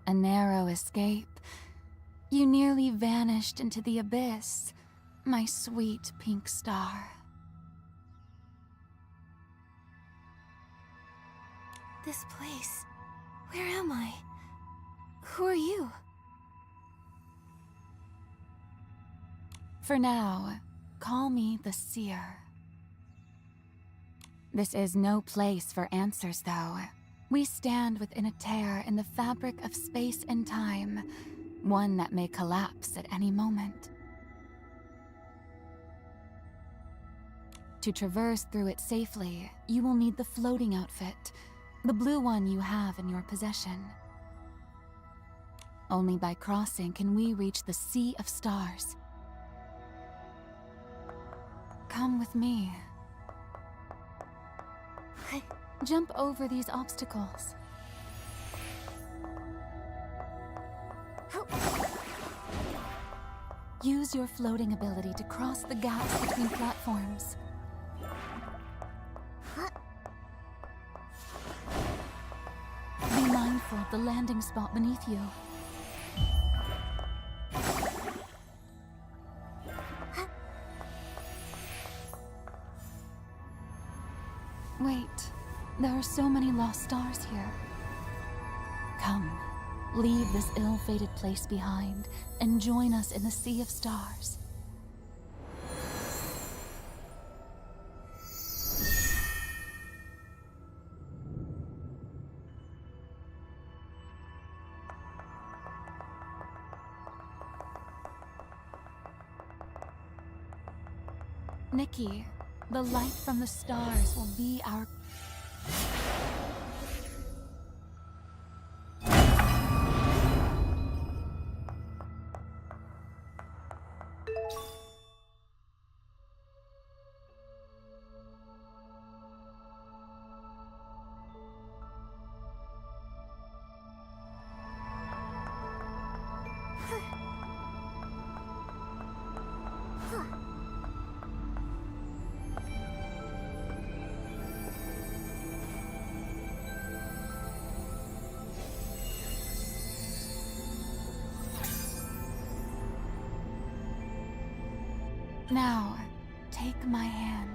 A narrow escape. You nearly vanished into the abyss, my sweet pink star. This place... where am I? Who are you? For now, call me the Seer. This is no place for answers, though. We stand within a tear in the fabric of space and time, one that may collapse at any moment. To traverse through it safely, you will need the floating outfit, the blue one you have in your possession. Only by crossing can we reach the Sea of Stars. Come with me. Jump over these obstacles. Use your floating ability to cross the gaps between platforms. Be mindful of the landing spot beneath you. Wait, there are so many lost stars here. Come, leave this ill-fated place behind and join us in the Sea of Stars. Nikki, the light from the stars will be our... Now, take my hand.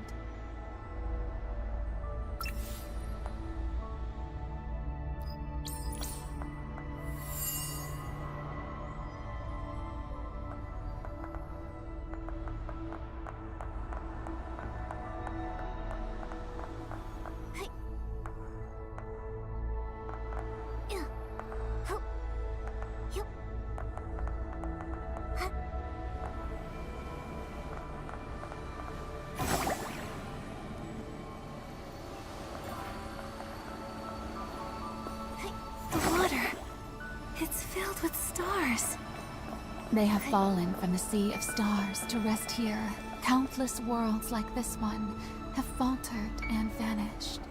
It's filled with stars. They have fallen from the Sea of Stars to rest here. Countless worlds like this one have faltered and vanished.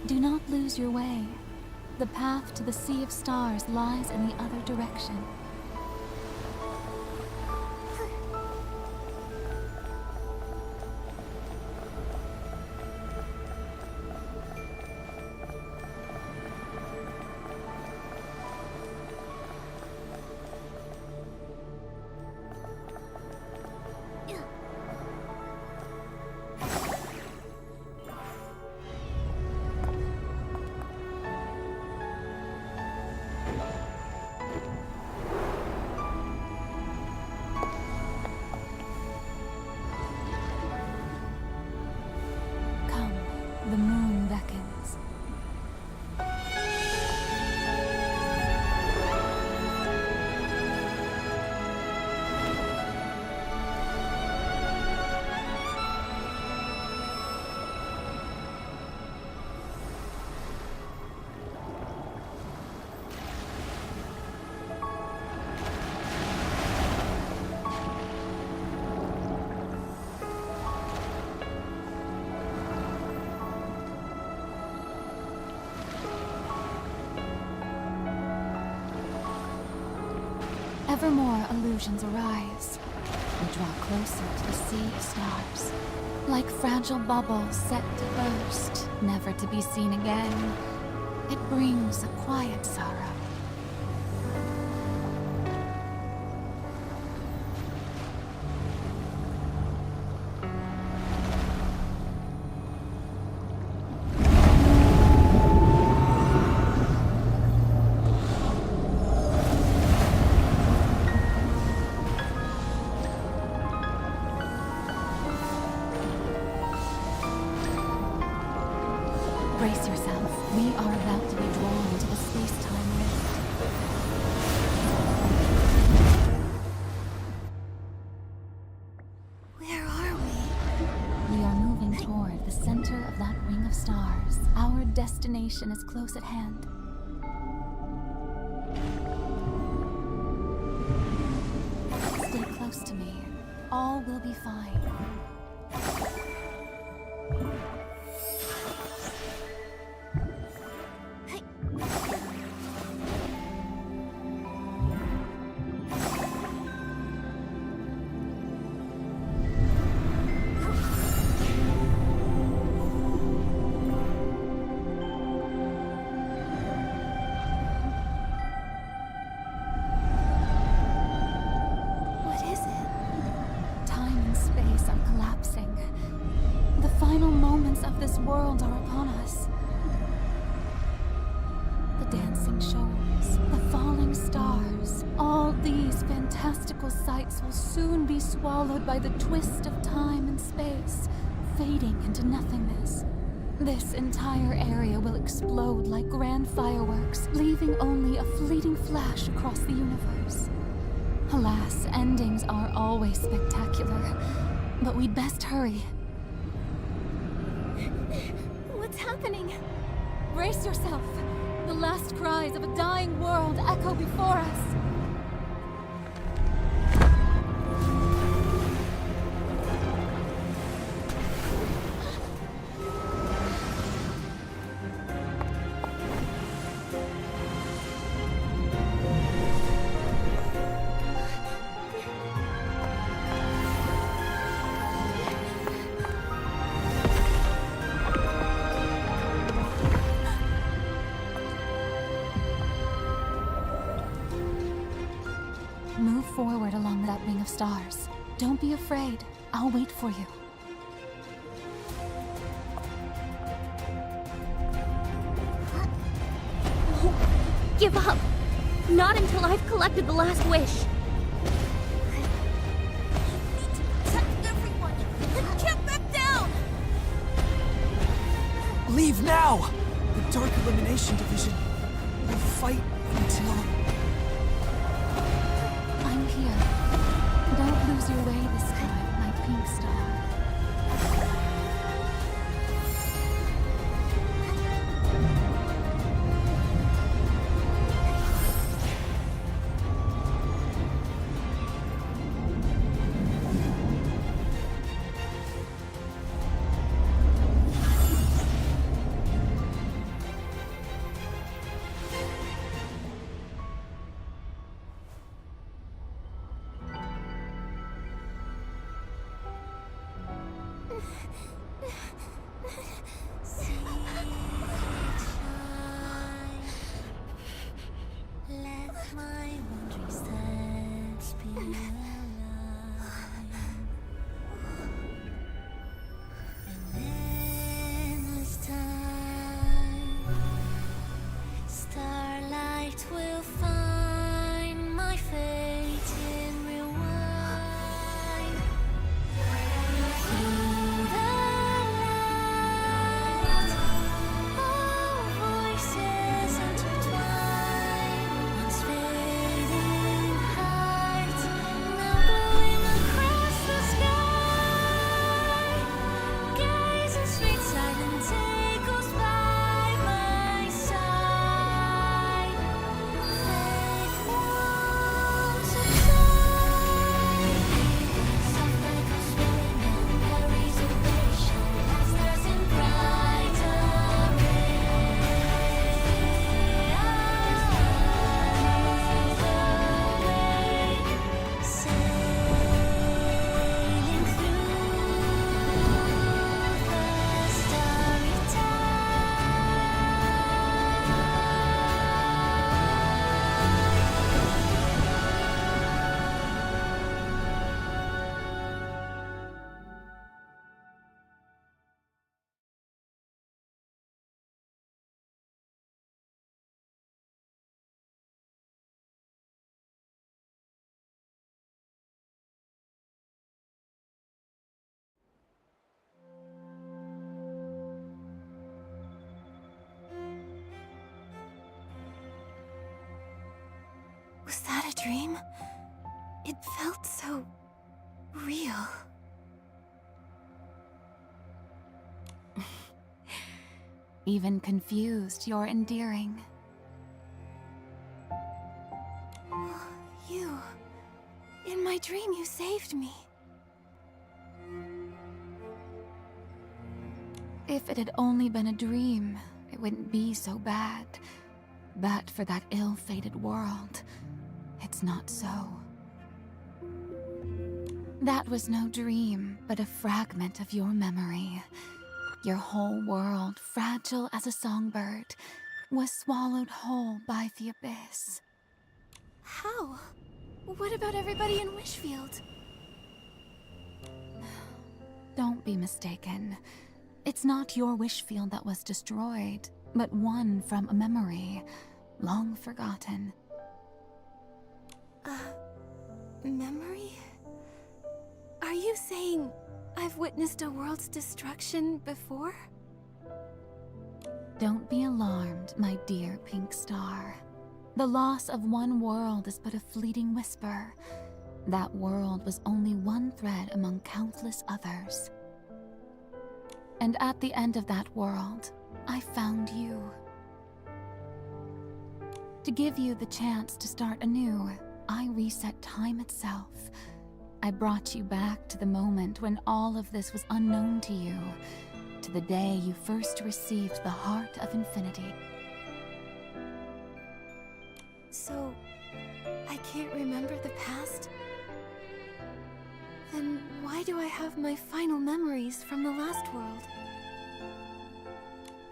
Do not lose your way. The path to the Sea of Stars lies in the other direction. The moon beckons. Ever more illusions arise. We draw closer to the Sea of Stars. Like fragile bubbles set to burst, never to be seen again. It brings a quiet sorrow. Brace yourself. We are about to be drawn to the space-time rift. Where are we? We are moving toward the center of that ring of stars. Our destination is close at hand. Stay close to me. All will be fine. The final moments of this world are upon us. The dancing shoals, the falling stars, all these fantastical sights will soon be swallowed by the twist of time and space, fading into nothingness. This entire area will explode like grand fireworks, leaving only a fleeting flash across the universe. Alas, endings are always spectacular, but we'd best hurry. What's happening? Brace yourself. The last cries of a dying world echo before us. Move forward along that ring of stars. Don't be afraid. I'll wait for you. Give up! Not until I've collected the last wish. Protect everyone! Get back down! Leave now! The Dark Elimination Division will fight until... I'm here. Don't lose your way this time, my pink star. My wandering steps be alive. An endless time. Starlight will find my fate in rewind. Through the light, all voices intertwine. Once fading heart, now glowing across the sky. Gaze in sweet silent echoes by my side. Faith won't subside. Soft echoes swirling in memories of passion, as stars in bright array. Sailing through the starry Was that a dream? It felt so real. Even confused, you're endearing. You. In my dream, you saved me. If it had only been a dream, it wouldn't be so bad. But for that ill-fated world, it's not so. That was no dream, but a fragment of your memory. Your whole world, fragile as a songbird, was swallowed whole by the abyss. How? What about everybody in Wishfield? Don't be mistaken. It's not your wish field that was destroyed, but one from a memory, long forgotten. Memory? Are you saying I've witnessed a world's destruction before? Don't be alarmed, my dear pink star. The loss of one world is but a fleeting whisper. That world was only one thread among countless others. And at the end of that world, I found you. To give you the chance to start anew, I reset time itself. I brought you back to the moment when all of this was unknown to you, to the day you first received the heart of infinity. So, I can't remember the past? Then why do I have my final memories from the last world?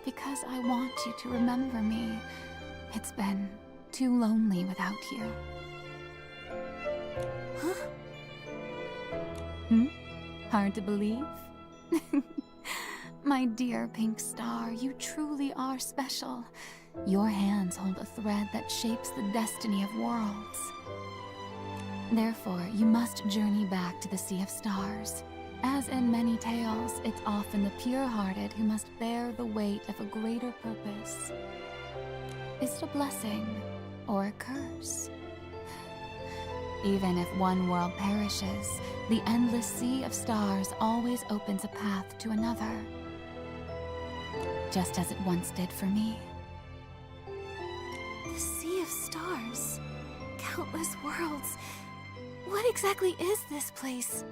Because I want you to remember me. It's been too lonely without you. Huh? Hard to believe? My dear pink star, you truly are special. Your hands hold a thread that shapes the destiny of worlds. Therefore, you must journey back to the Sea of Stars. As in many tales, it's often the pure-hearted who must bear the weight of a greater purpose. Is it a blessing or a curse? Even if one world perishes, the endless Sea of Stars always opens a path to another. Just as it once did for me. The Sea of Stars. Countless worlds. What exactly is this place?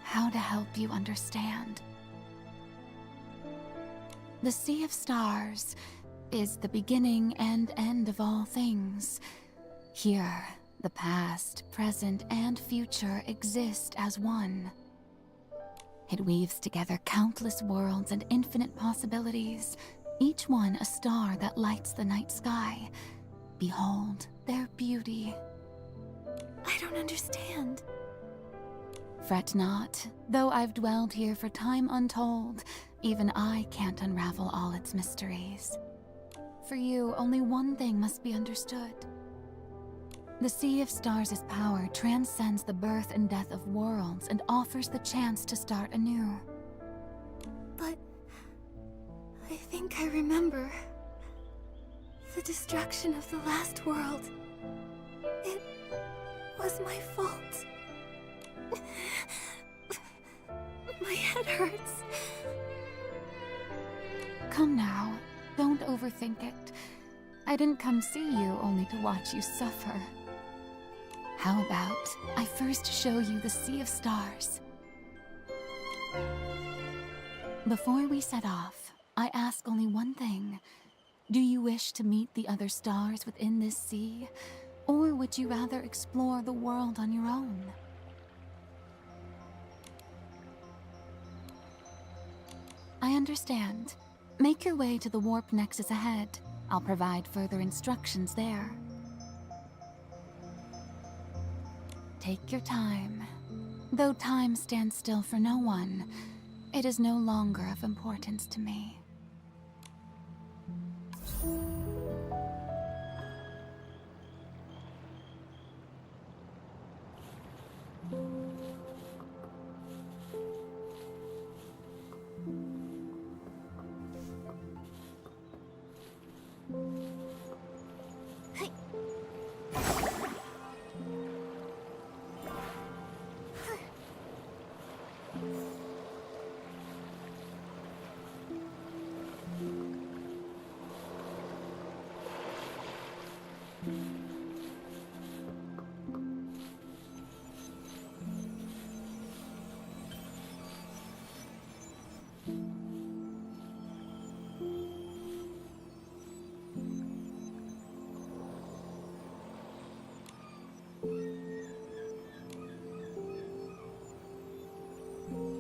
How to help you understand. The Sea of Stars is the beginning and end of all things. Here, the past, present, and future exist as one. It weaves together countless worlds and infinite possibilities, each one a star that lights the night sky. Behold their beauty. I don't understand. Fret not, though I've dwelled here for time untold, even I can't unravel all its mysteries. For you, only one thing must be understood. The Sea of Stars' power transcends the birth and death of worlds and offers the chance to start anew. But I think I remember the destruction of the last world. It was my fault. My head hurts. Come now, don't overthink it. I didn't come see you only to watch you suffer. How about I first show you the Sea of Stars? Before we set off, I ask only one thing. Do you wish to meet the other stars within this sea, or would you rather explore the world on your own? I understand. Make your way to the warp nexus ahead. I'll provide further instructions there. Take your time. Though time stands still for no one, it is no longer of importance to me. Hey.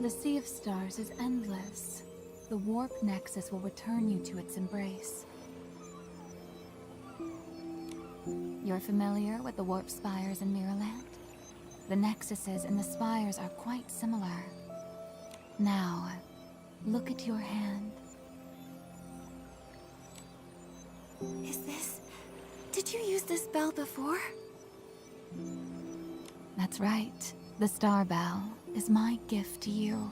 The Sea of Stars is endless. The warp nexus will return you to its embrace. You're familiar with the warp spires in Mirrorland? The nexuses and the spires are quite similar. Now, look at your hand. Is this... Did you use this bell before? That's right. The Star Bell is my gift to you.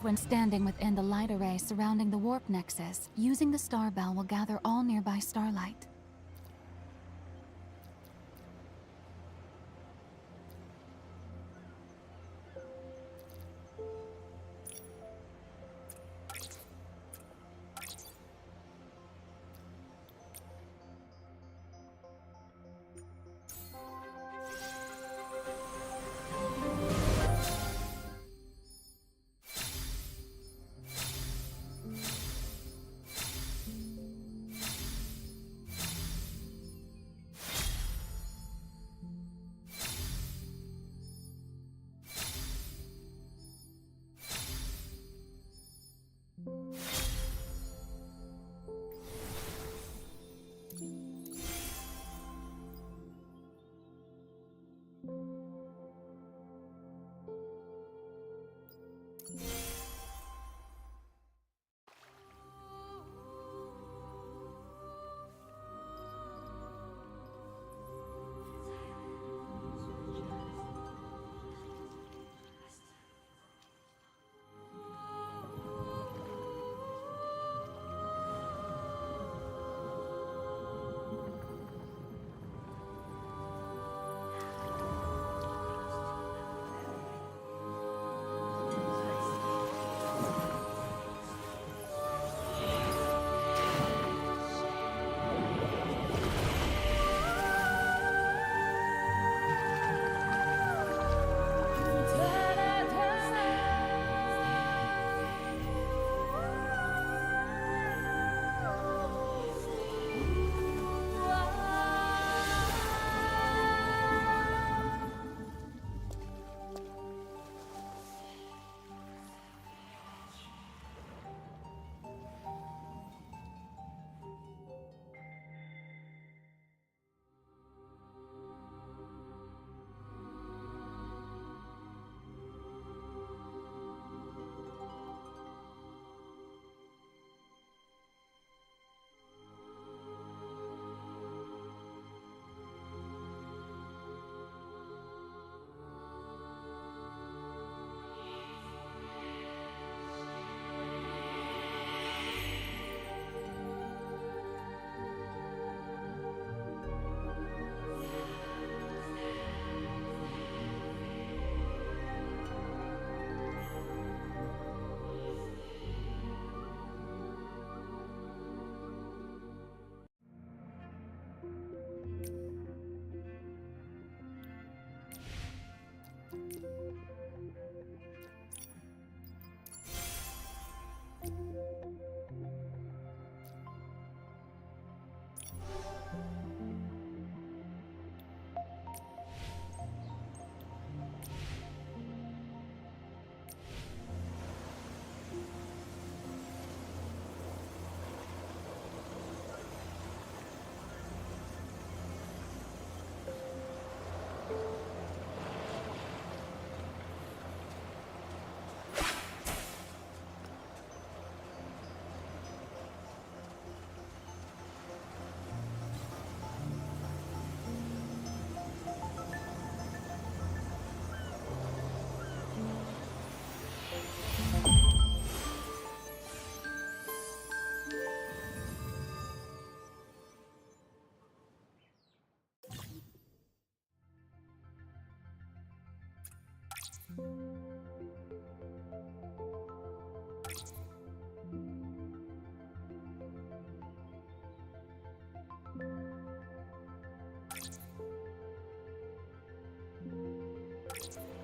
When standing within the light array surrounding the warp nexus, using the Star Bell will gather all nearby starlight.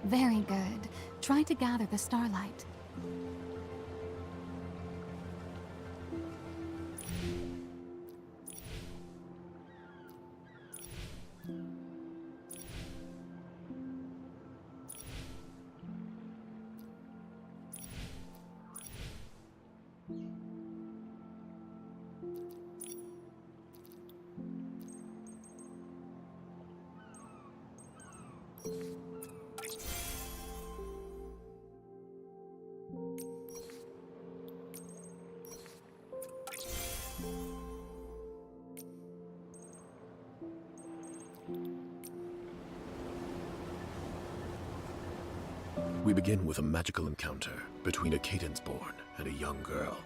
Very good. Try to gather the starlight. We begin with a magical encounter between a Cadence-born and a young girl.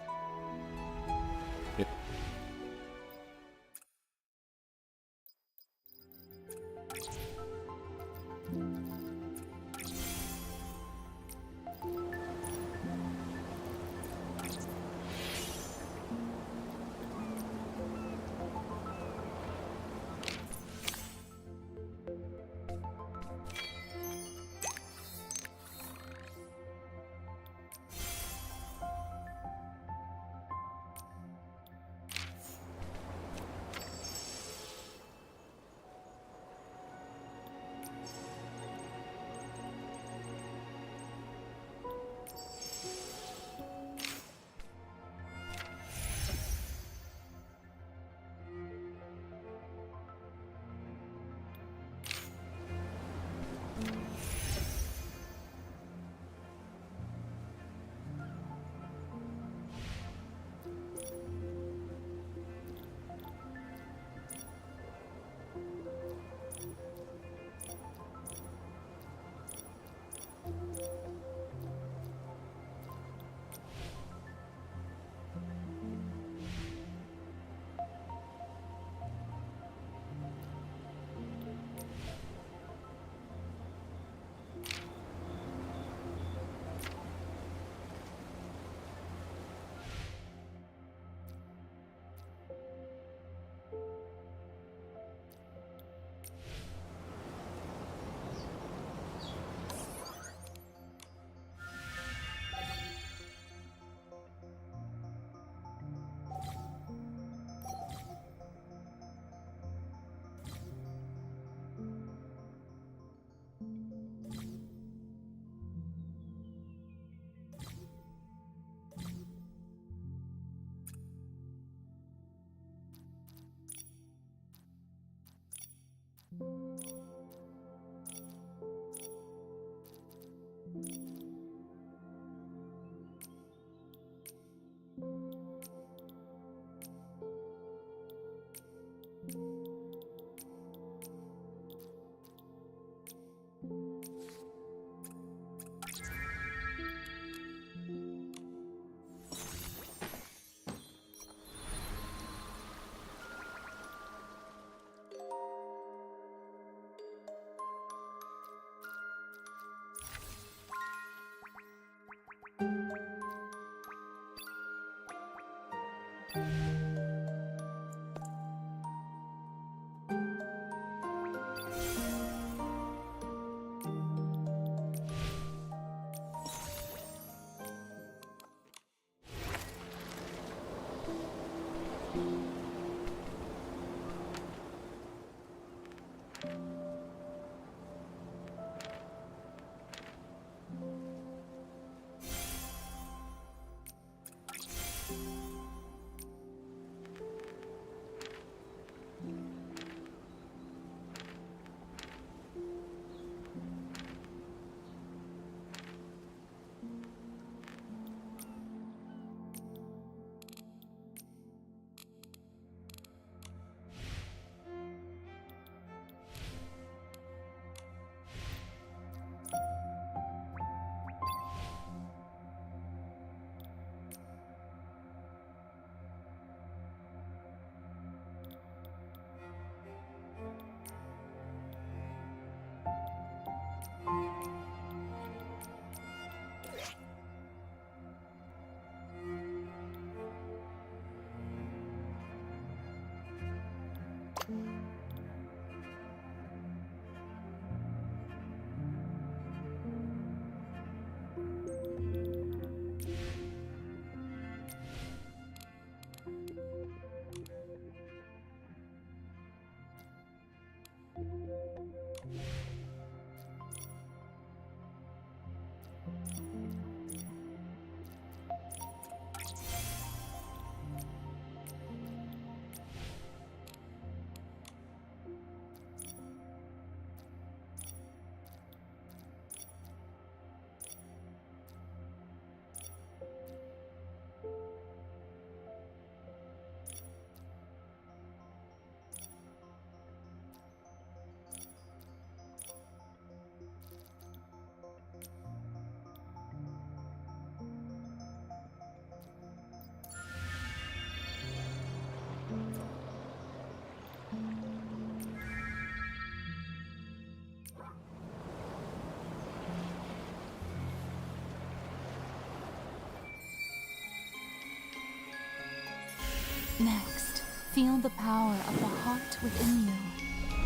Next, feel the power of the heart within you,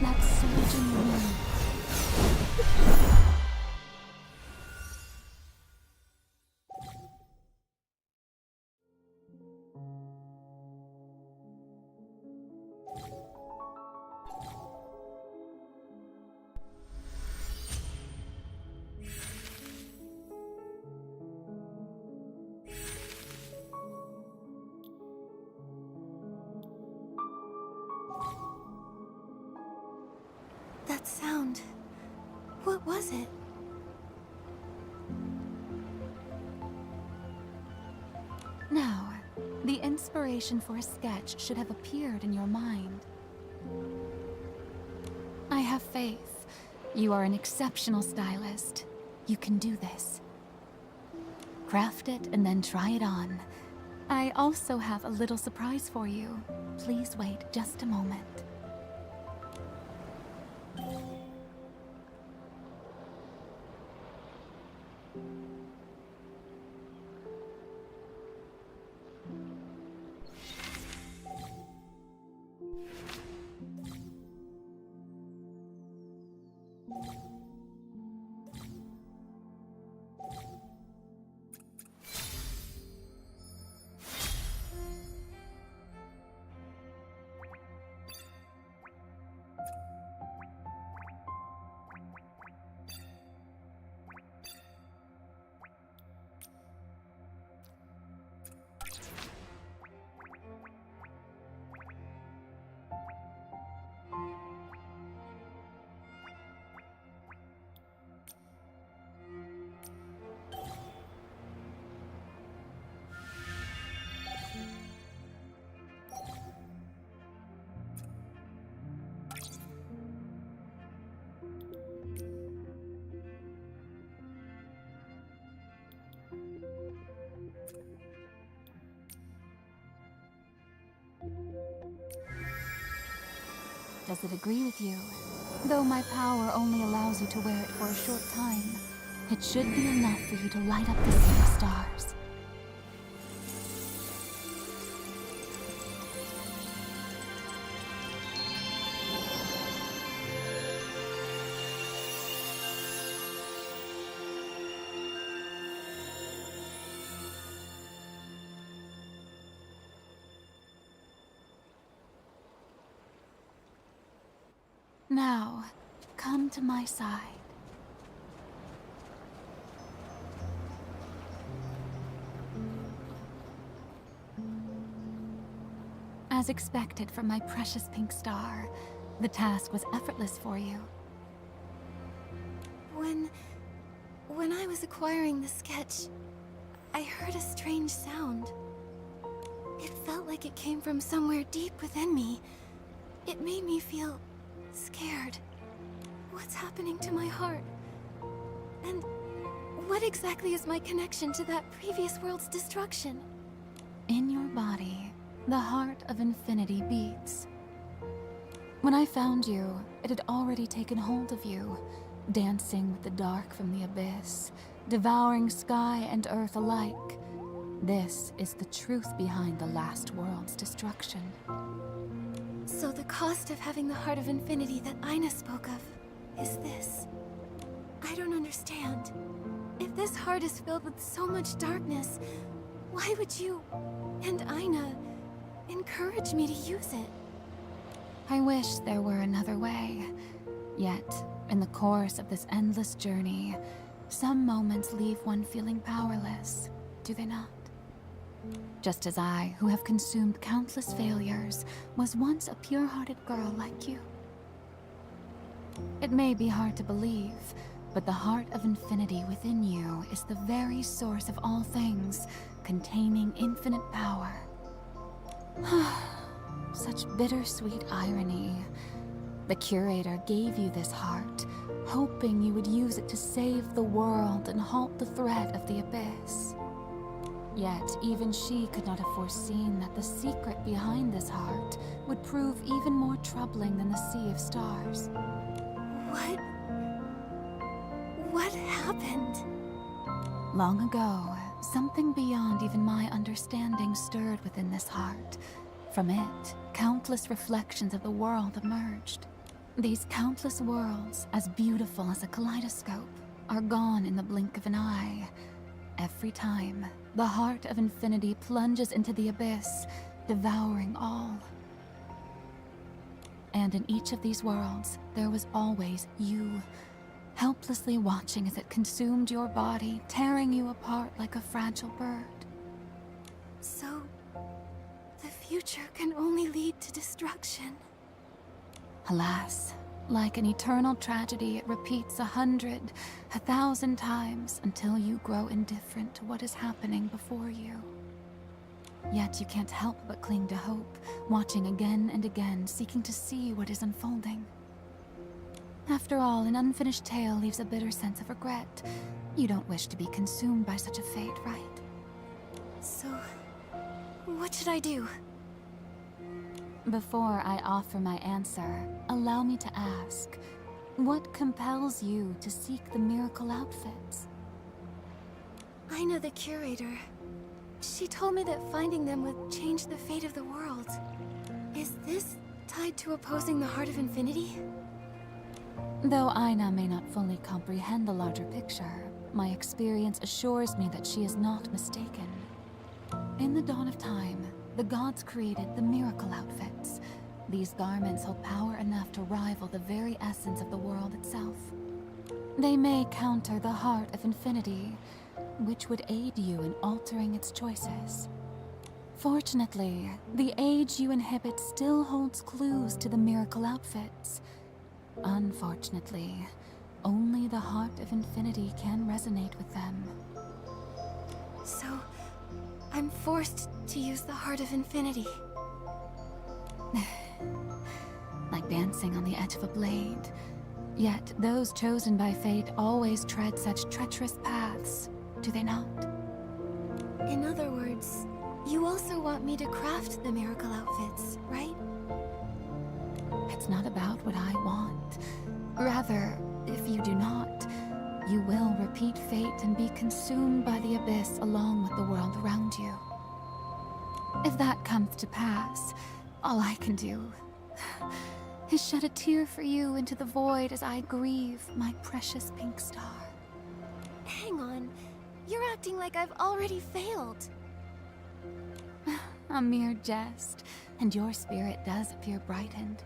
that surging wind. That sound. What was it? Now, the inspiration for a sketch should have appeared in your mind. I have faith. You are an exceptional stylist. You can do this. Craft it and then try it on. I also have a little surprise for you. Please wait just a moment. Does it agree with you? Though my power only allows you to wear it for a short time, it should be enough for you to light up the sea of stars. Now, come to my side. As expected from my precious pink star, the task was effortless for you. When I was acquiring the sketch, I heard a strange sound. It felt like it came from somewhere deep within me. It made me feel scared. What's happening to my heart? And what exactly is my connection to that previous world's destruction? In your body, the heart of infinity beats. When I found you, it had already taken hold of you, dancing with the dark from the abyss, devouring sky and earth alike. This is the truth behind the last world's destruction. So the cost of having the heart of infinity that Aina spoke of is this. I don't understand. If this heart is filled with so much darkness, why would you and Aina encourage me to use it? I wish there were another way. Yet, in the course of this endless journey, some moments leave one feeling powerless, do they not? Just as I, who have consumed countless failures, was once a pure-hearted girl like you. It may be hard to believe, but the heart of infinity within you is the very source of all things, containing infinite power. Such bittersweet irony. The curator gave you this heart, hoping you would use it to save the world and halt the threat of the abyss. Yet, even she could not have foreseen that the secret behind this heart would prove even more troubling than the sea of stars. What happened? Long ago, something beyond even my understanding stirred within this heart, From it, countless reflections of the world emerged. These countless worlds, as beautiful as a kaleidoscope, are gone in the blink of an eye. Every time, the heart of infinity plunges into the abyss, devouring all. And in each of these worlds, there was always you, helplessly watching as it consumed your body, tearing you apart like a fragile bird. So, the future can only lead to destruction. Alas, like an eternal tragedy, it repeats 100, 1,000 times until you grow indifferent to what is happening before you. Yet you can't help but cling to hope, watching again and again, seeking to see what is unfolding. After all, an unfinished tale leaves a bitter sense of regret. You don't wish to be consumed by such a fate, right? So, what should I do? Before I offer my answer, allow me to ask, what compels you to seek the miracle outfits? I know the curator. She told me that finding them would change the fate of the world. Is this tied to opposing the Heart of Infinity? Though Aina may not fully comprehend the larger picture, my experience assures me that she is not mistaken. In the dawn of time, the gods created the miracle outfits. These garments hold power enough to rival the very essence of the world itself. They may counter the Heart of Infinity, which would aid you in altering its choices. Fortunately, the age you inhabit still holds clues to the miracle outfits. Unfortunately, only the Heart of Infinity can resonate with them. So, I'm forced to use the Heart of Infinity. Like dancing on the edge of a blade. Yet those chosen by fate always tread such treacherous paths, do they not? In other words, you also want me to craft the miracle outfits, right? It's not about what I want. Rather, if you do not, you will repeat fate and be consumed by the abyss along with the world around you. If that comes to pass, all I can do is shed a tear for you into the void as I grieve my precious pink star. Hang on. You're acting like I've already failed. A mere jest, and your spirit does appear brightened.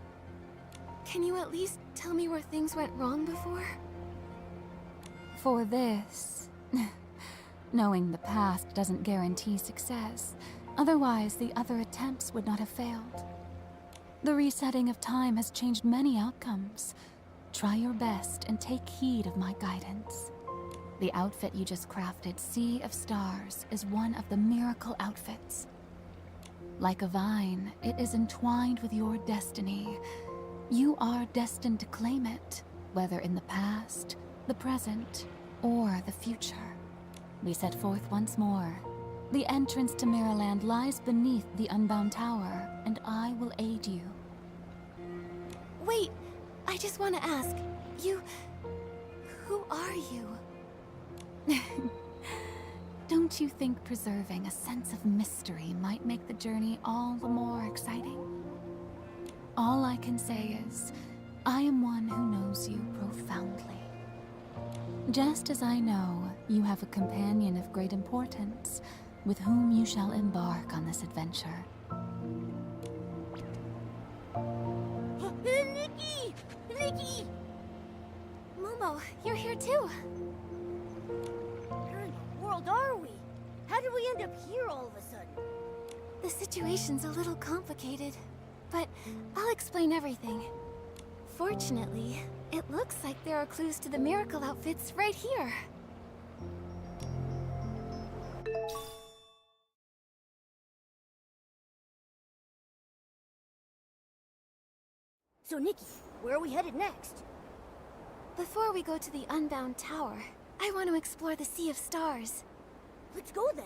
Can you at least tell me where things went wrong before? For this, knowing the past doesn't guarantee success. Otherwise, the other attempts would not have failed. The resetting of time has changed many outcomes. Try your best and take heed of my guidance. The outfit you just crafted, Sea of Stars, is one of the miracle outfits. Like a vine, it is entwined with your destiny. You are destined to claim it, whether in the past, the present, or the future. We set forth once more. The entrance to Mirrorland lies beneath the Unbound Tower, and I will aid you. Wait, I just want to ask, who are you? Don't you think preserving a sense of mystery might make the journey all the more exciting? All I can say is, I am one who knows you profoundly. Just as I know you have a companion of great importance, with whom you shall embark on this adventure. Nikki! Nikki! Momo, you're here too. Where in the world are we? How did we end up here all of a sudden? The situation's a little complicated, but I'll explain everything. Fortunately, it looks like there are clues to the miracle outfits right here. So Nikki, where are we headed next? Before we go to the Unbound Tower, I want to explore the Sea of Stars. Let's go then.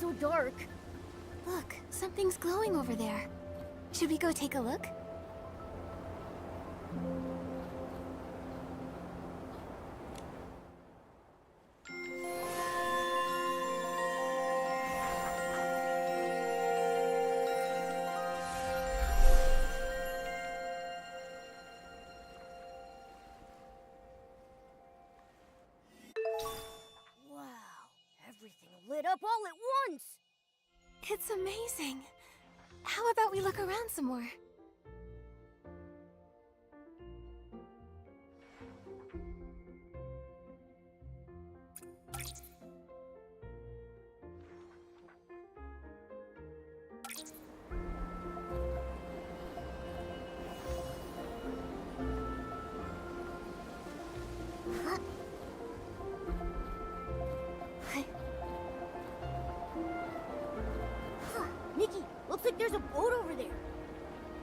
so dark. Look, something's glowing over there. Should we go take a look? Wow, everything lit up all at once. It's amazing. How about we look around some more? Nikki, looks like there's a boat over there.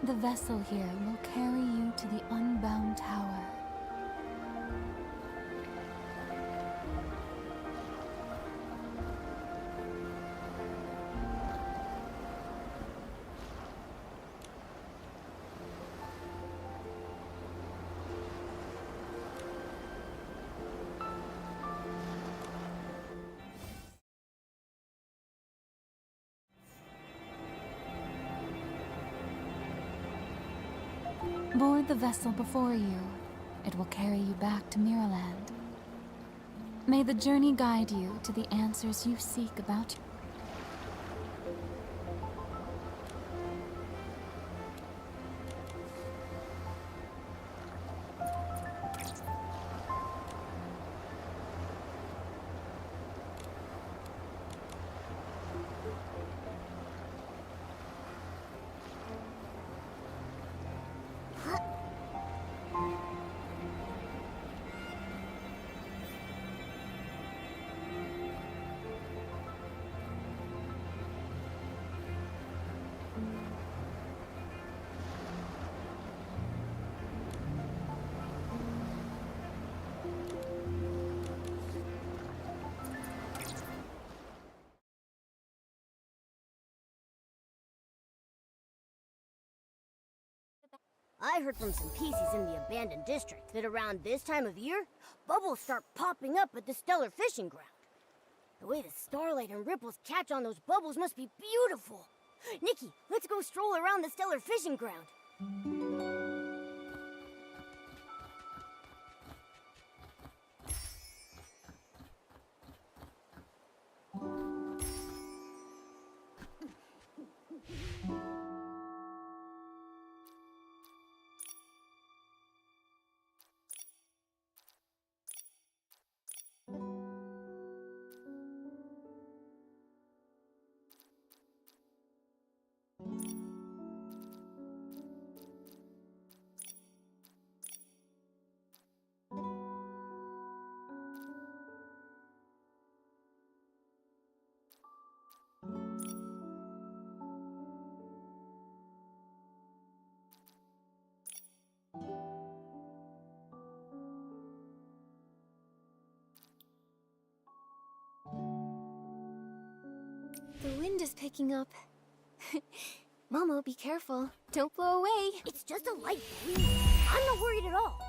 The vessel here will carry you to the Unbound Tower. Board the vessel before you. It will carry you back to Mirrorland. May the journey guide you to the answers you seek about you. I heard from some PCs in the abandoned district that around this time of year, bubbles start popping up at the stellar fishing ground. The way the starlight and ripples catch on those bubbles must be beautiful. Nikki, let's go stroll around the stellar fishing ground. The wind is picking up. Momo, be careful. Don't blow away. It's just a light breeze. I'm not worried at all.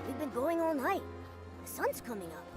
We've been going all night. The sun's coming up.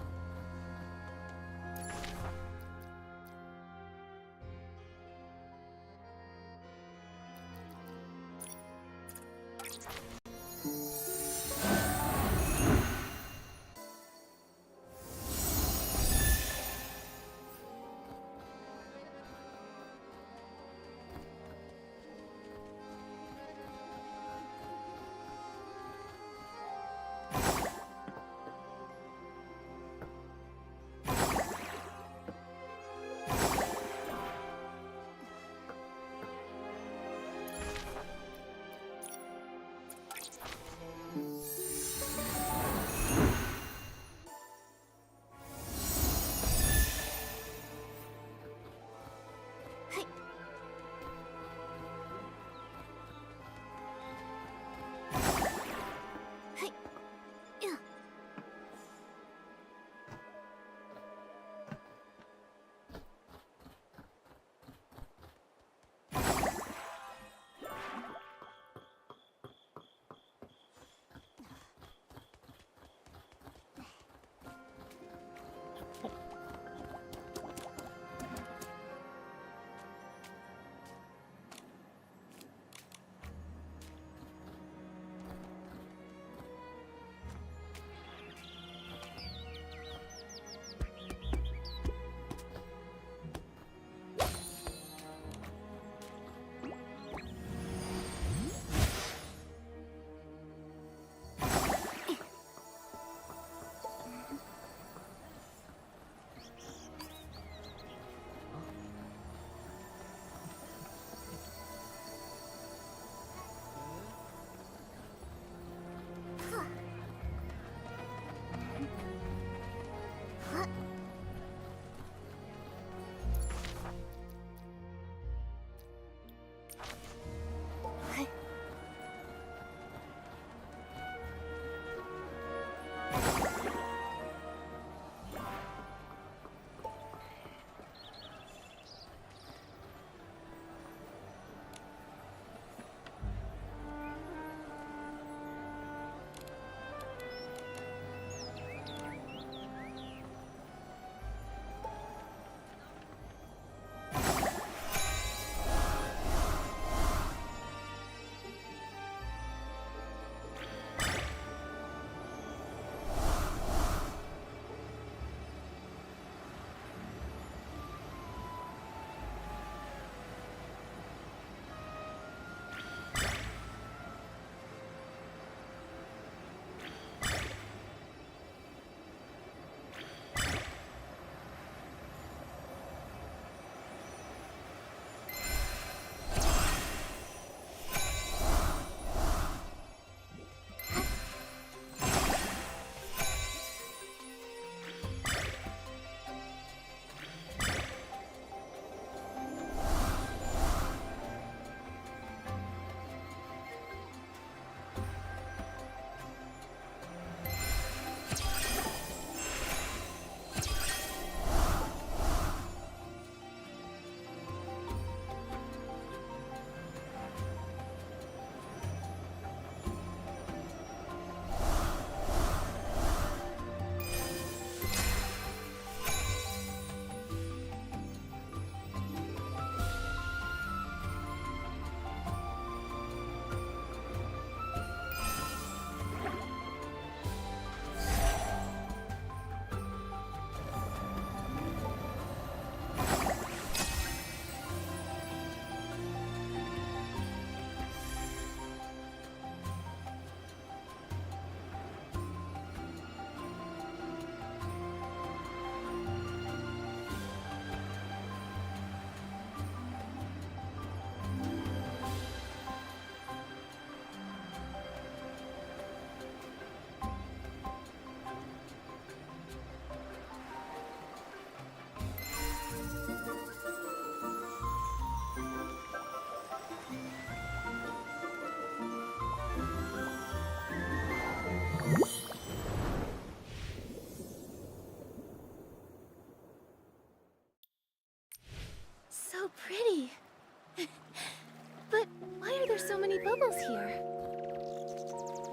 many bubbles here.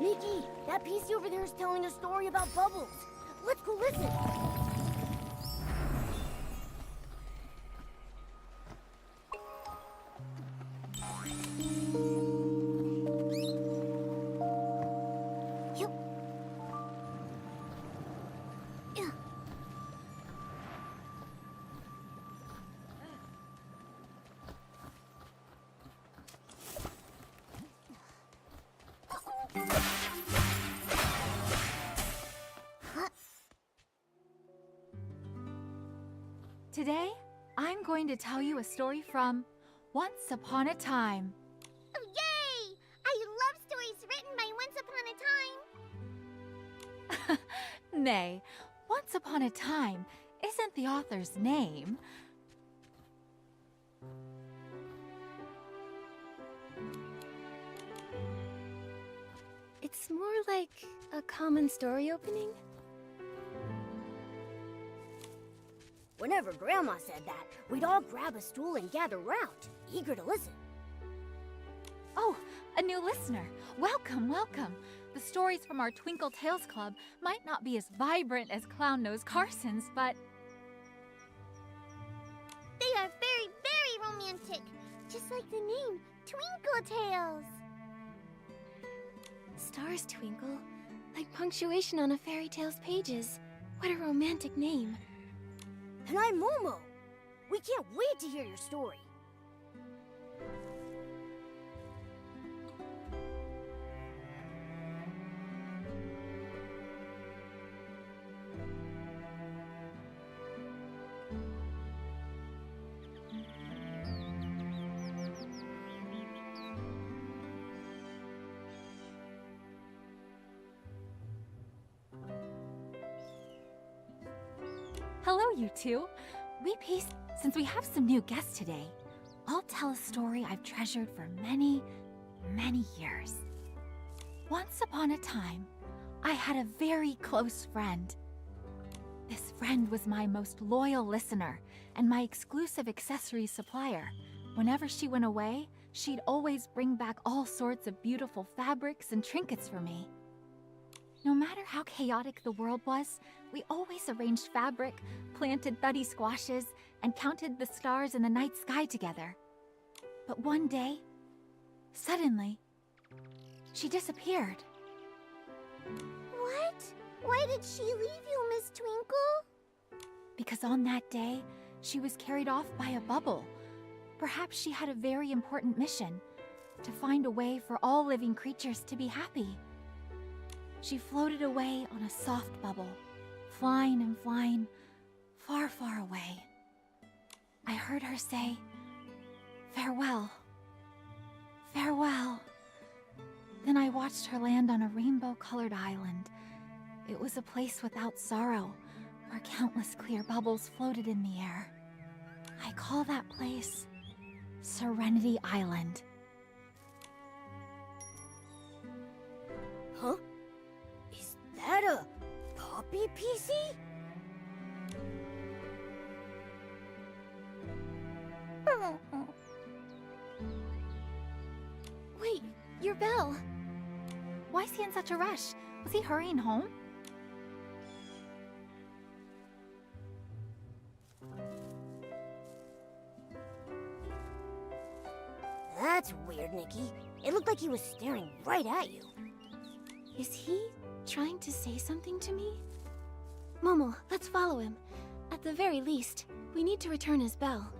Nikki, that PC over there is telling a story about bubbles. Let's go listen. Yep. Yeah. Today, I'm going to tell you a story from Once Upon a Time. Oh, yay! I love stories written by Once Upon a Time. Nay, Once Upon a Time isn't the author's name. It's more like a common story opening. Whenever Grandma said that, we'd all grab a stool and gather round, eager to listen. Oh, a new listener. Welcome, welcome. The stories from our Twinkle Tales Club might not be as vibrant as Clown Nose Carson's, but They are very, very romantic. Just like the name, Twinkle Tales. Stars twinkle, like punctuation on a fairy tale's pages. What a romantic name. And I'm Momo. We can't wait to hear your story. hello, you two. Since we have some new guests today, I'll tell a story I've treasured for many, many years. Once upon a time, I had a very close friend. This friend was my most loyal listener and my exclusive accessories supplier. Whenever she went away, she'd always bring back all sorts of beautiful fabrics and trinkets for me. No matter how chaotic the world was, we always arranged fabric, planted thuddy squashes, and counted the stars in the night sky together. But one day, suddenly, she disappeared. What? Why did she leave you, Miss Twinkle? Because on that day, she was carried off by a bubble. Perhaps she had a very important mission, to find a way for all living creatures to be happy. She floated away on a soft bubble, flying and flying, far, far away. I heard her say, "Farewell, farewell." Then I watched her land on a rainbow-colored island. It was a place without sorrow, where countless clear bubbles floated in the air. I call that place Serenity Island. Huh? Is that a puppy PC? Wait, your bell. Why is he in such a rush? Was he hurrying home? That's weird, Nikki. It looked like he was staring right at you. Is he trying to say something to me? Momo, let's follow him. At the very least, we need to return his bell.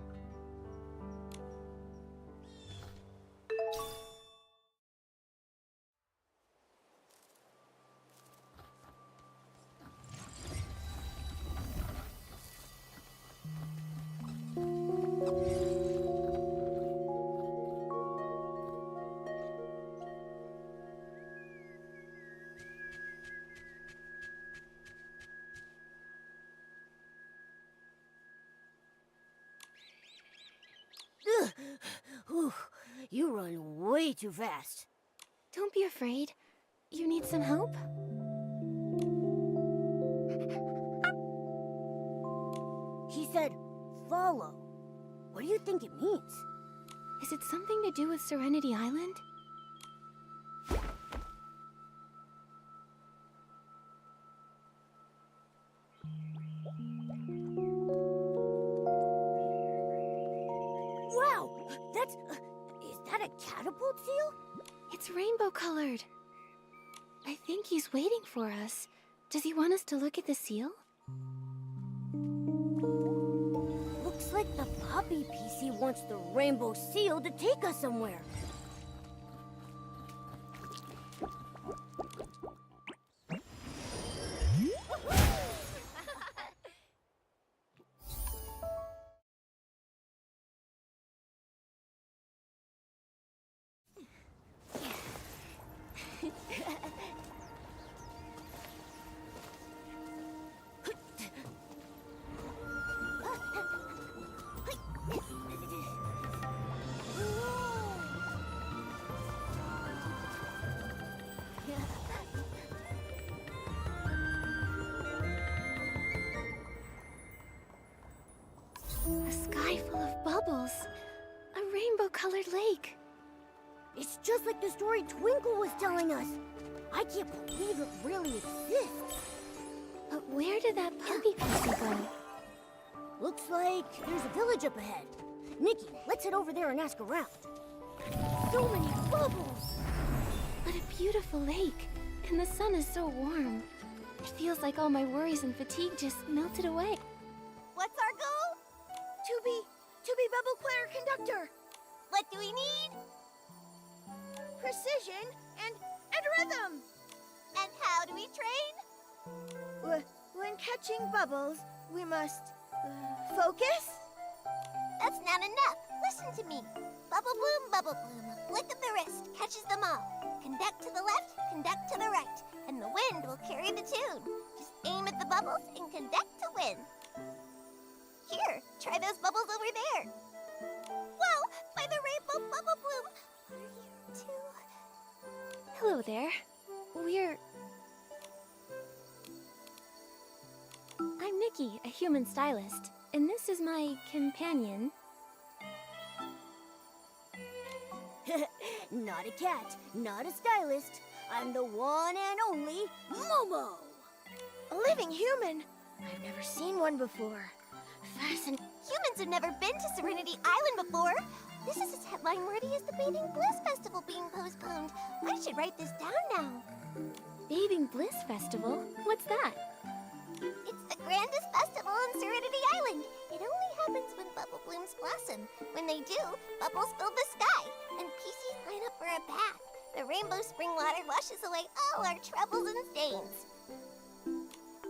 Ugh. Whew. You run way too fast. Don't be afraid. You need some help? He said, follow. What do you think it means? Is it something to do with Serenity Island? seal? It's rainbow colored. I think he's waiting for us. Does he want us to look at the seal? Looks like the puppy PC wants the rainbow seal to take us somewhere. A sky full of bubbles. A rainbow-colored lake. It's just like the story Twinkle was telling us. I can't believe it really exists. But where did that puppy PC go? Looks like there's a village up ahead. Nikki, let's head over there and ask around. So many bubbles! What a beautiful lake. And the sun is so warm. It feels like all my worries and fatigue just melted away. What's our goal? To be Bubble Choir Conductor. What do we need? Precision and rhythm. And how do we train? When catching bubbles, we must focus. That's not enough. Listen to me. Bubble bloom, flick of the wrist, catches them all. Conduct to the left, conduct to the right, and the wind will carry the tune. Just aim at the bubbles and conduct to win. Here, try those bubbles over there. Whoa, by the rainbow bubble bloom. Are you two? Hello there. I'm Nikki, a human stylist, and this is my companion. Not a cat, not a stylist. I'm the one and only Momo. A living human. I've never seen one before. Fascinating. Humans have never been to Serenity Island before. This is as headline-worthy as the Bathing Bliss Festival being postponed. I should write this down now. Bathing Bliss Festival? What's that? It's the grandest festival on Serenity Island. It only happens when bubble blooms blossom. When they do, bubbles fill the sky, and PCs line up for a bath. The rainbow spring water washes away all our troubles and stains.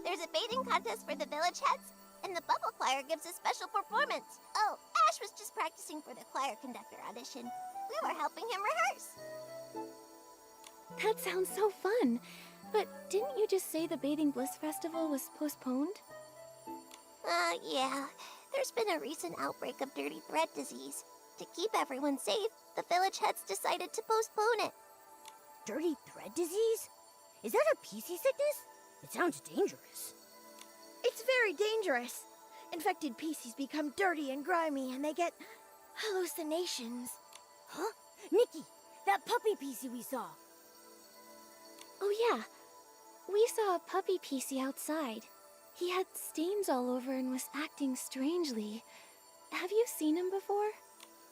There's a bathing contest for the village heads, and the Bubble Choir gives a special performance. Oh, Ash was just practicing for the choir conductor audition. We were helping him rehearse. That sounds so fun. But didn't you just say the Bathing Bliss Festival was postponed? Yeah. There's been a recent outbreak of dirty thread disease. To keep everyone safe, the village heads decided to postpone it. Dirty thread disease? Is that a PC sickness? It sounds dangerous. It's very dangerous. Infected PCs become dirty and grimy, and they get hallucinations. Huh? Nikki, that puppy PC we saw. Oh yeah. We saw a puppy PC outside. He had stains all over and was acting strangely. Have you seen him before?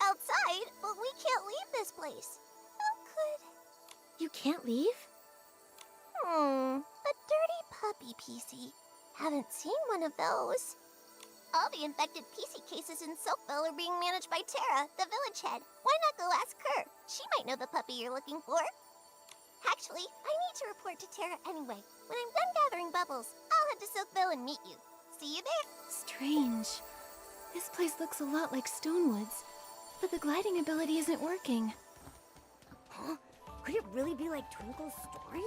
Outside? But we can't leave this place. How could... You can't leave? A dirty puppy PC. Haven't seen one of those. All the infected PC cases in Silkville are being managed by Tara, the village head. Why not go ask her? She might know the puppy you're looking for. Actually, I need to report to Tara anyway. When I'm done gathering bubbles, I'll head to Silkville and meet you. See you there. Strange. This place looks a lot like Stonewoods, but the gliding ability isn't working. Huh? Could it really be like Twinkle's story?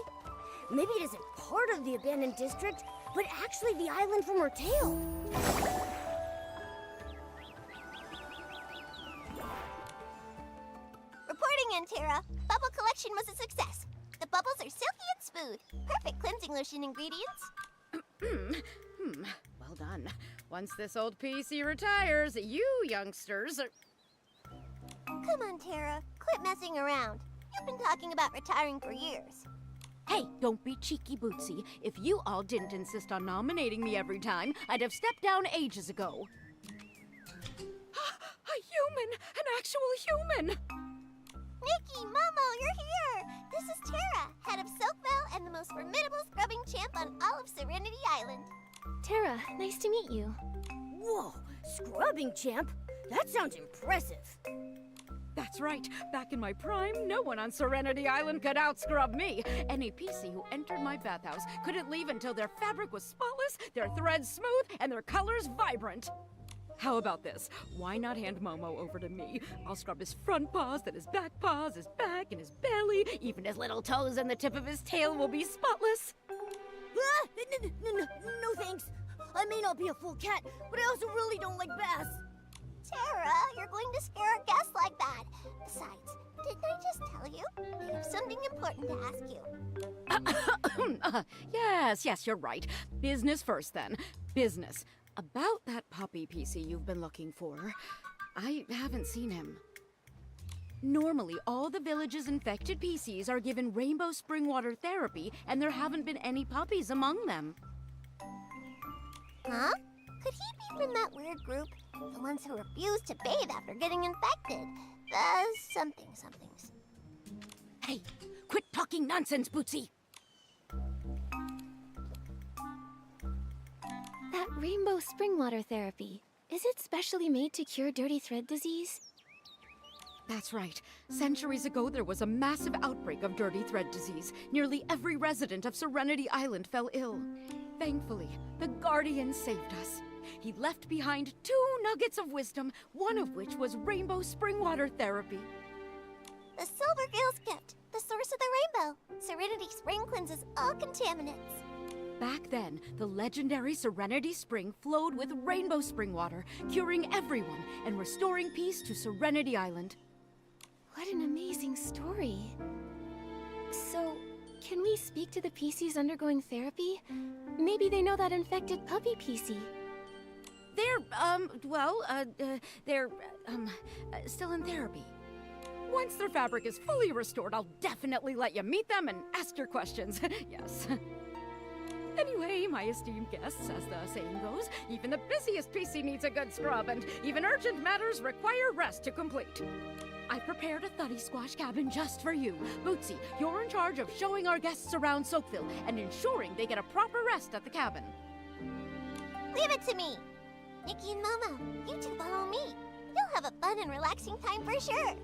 Maybe it isn't part of the abandoned district, but actually the island from her tale. Reporting in, Tara. Bubble collection was a success. The bubbles are silky and smooth. Perfect cleansing lotion ingredients. Well done. Once this old PC retires, you youngsters are... Come on, Tara. Quit messing around. You've been talking about retiring for years. Hey, don't be cheeky, Bootsy. If you all didn't insist on nominating me every time, I'd have stepped down ages ago. A human! An actual human! Nikki, Momo, you're here! This is Tara, head of Soakville and the most formidable scrubbing champ on all of Serenity Island. Tara, nice to meet you. Whoa, scrubbing champ? That sounds impressive. That's right. Back in my prime, no one on Serenity Island could outscrub me. Any PC who entered my bathhouse couldn't leave until their fabric was spotless, their threads smooth, and their colors vibrant. How about this? Why not hand Momo over to me? I'll scrub his front paws, then his back paws, his back, and his belly. Even his little toes and the tip of his tail will be spotless. Ah, no thanks. I may not be a full cat, but I also really don't like baths. Tara, you're going to scare our guests like that. Besides, didn't I just tell you? I have something important to ask you. Yes, you're right. Business first, then. Business. About that puppy PC you've been looking for. I haven't seen him. Normally, all the village's infected PCs are given rainbow spring water therapy, and there haven't been any puppies among them. Huh? Could he be from that weird group? The ones who refuse to bathe after getting infected. The somethings. Hey, quit talking nonsense, Bootsy! That rainbow spring water therapy, is it specially made to cure dirty thread disease? That's right. Centuries ago, there was a massive outbreak of dirty thread disease. Nearly every resident of Serenity Island fell ill. Thankfully, the Guardian saved us. He left behind 2 nuggets of wisdom, one of which was rainbow spring water therapy. The Silver Gale's gift, the source of the rainbow. Serenity Spring cleanses all contaminants. Back then, the legendary Serenity Spring flowed with rainbow spring water, curing everyone and restoring peace to Serenity Island. What an amazing story. So, can we speak to the PCs undergoing therapy? Maybe they know that infected puppy PC. They're still in therapy. Once their fabric is fully restored, I'll definitely let you meet them and ask your questions. Yes. Anyway, my esteemed guests, as the saying goes, even the busiest PC needs a good scrub, and even urgent matters require rest to complete. I've prepared a thuddy squash cabin just for you. Bootsy, you're in charge of showing our guests around Soakville and ensuring they get a proper rest at the cabin. Leave it to me. Nikki and Momo, you two follow me. You'll have a fun and relaxing time for sure.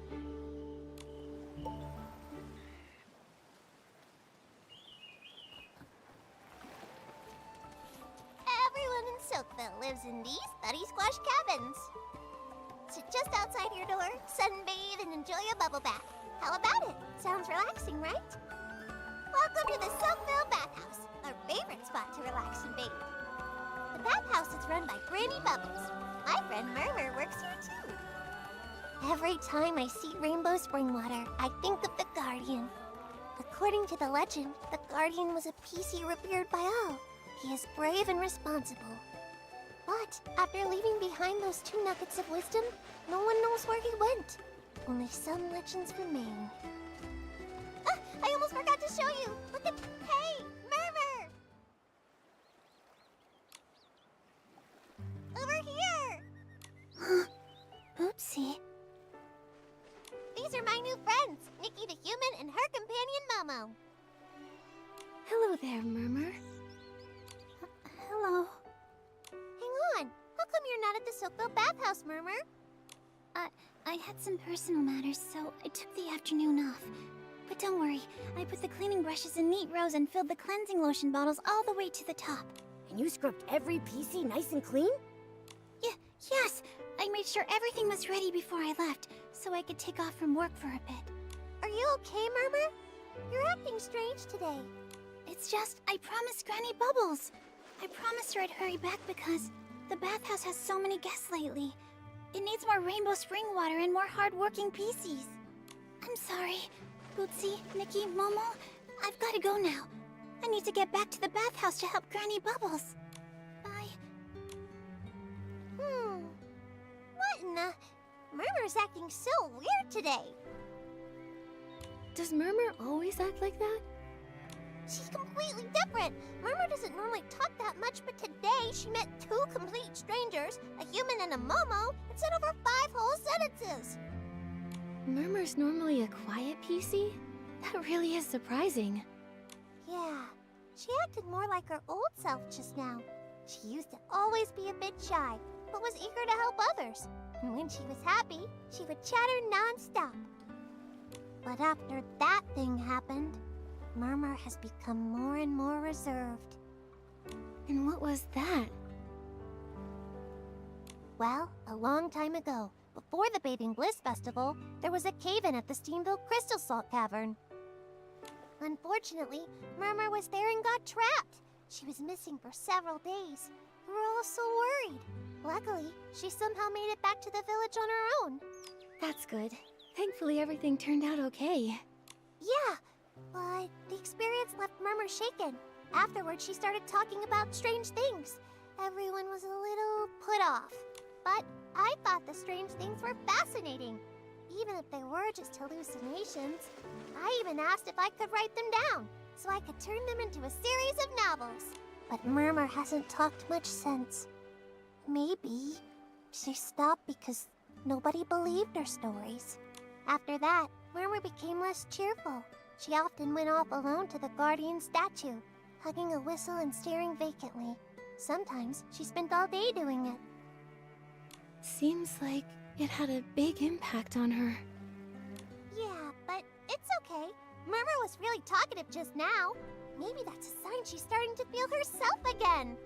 Everyone in Soakville lives in these thuddy squash cabins. Sit just outside your door, sunbathe, and enjoy a bubble bath. How about it? Sounds relaxing, right? Welcome to the Soakville Bathhouse, our favorite spot to relax and bathe. The bathhouse is run by Granny Bubbles. My friend Murmur works here too. Every time I see rainbow spring water, I think of the Guardian. According to the legend, the Guardian was a PC revered by all. He is brave and responsible. But after leaving behind those 2 nuggets of wisdom, no one knows where he went. Only some legends remain. Ah, I almost forgot to show you. Look at... Hey, Murmur! Over here! Oopsie. These are my new friends, Nikki the human and her companion Momo. Hello there, Murmur. Hello. Hang on. How come you're not at the Soakville bathhouse, Murmur? I had some personal matters, so I took the afternoon off. But don't worry, I put the cleaning brushes in neat rows and filled the cleansing lotion bottles all the way to the top. And you scrubbed every PC nice and clean? Yes, I made sure everything was ready before I left, so I could take off from work for a bit. Are you okay, Murmur? You're acting strange today. It's just, I promised Granny Bubbles. I promised her I'd hurry back because the bathhouse has so many guests lately. It needs more rainbow spring water and more hard-working PCs. I'm sorry. Bootsy, Nikki, Momo, I've got to go now. I need to get back to the bathhouse to help Granny Bubbles. Bye. What in the... Murmur's acting so weird today. Does Murmur always act like that? She's completely different. Murmur doesn't normally talk that much, but today she met 2 complete strangers, a human and a Momo, and said over 5 whole sentences. Murmur's normally a quiet PC? That really is surprising. Yeah, she acted more like her old self just now. She used to always be a bit shy, but was eager to help others. And when she was happy, she would chatter non-stop. But after that thing happened, Murmur has become more and more reserved. And what was that? Well, a long time ago, before the Bathing Bliss Festival, there was a cave-in at the Steamville Crystal Salt Cavern. Unfortunately, Murmur was there and got trapped. She was missing for several days. We were all so worried. Luckily, she somehow made it back to the village on her own. That's good. Thankfully, everything turned out okay. Yeah, but the experience left Murmur shaken. Afterwards, she started talking about strange things. Everyone was a little put off. But I thought the strange things were fascinating, even if they were just hallucinations. I even asked if I could write them down, so I could turn them into a series of novels. But Murmur hasn't talked much since. Maybe she stopped because nobody believed her stories. After that, Murmur became less cheerful. She often went off alone to the Guardian statue, hugging a whistle and staring vacantly. Sometimes she spent all day doing it. Seems like it had a big impact on her. Yeah, but it's okay. Murmur was really talkative just now. Maybe that's a sign she's starting to feel herself again.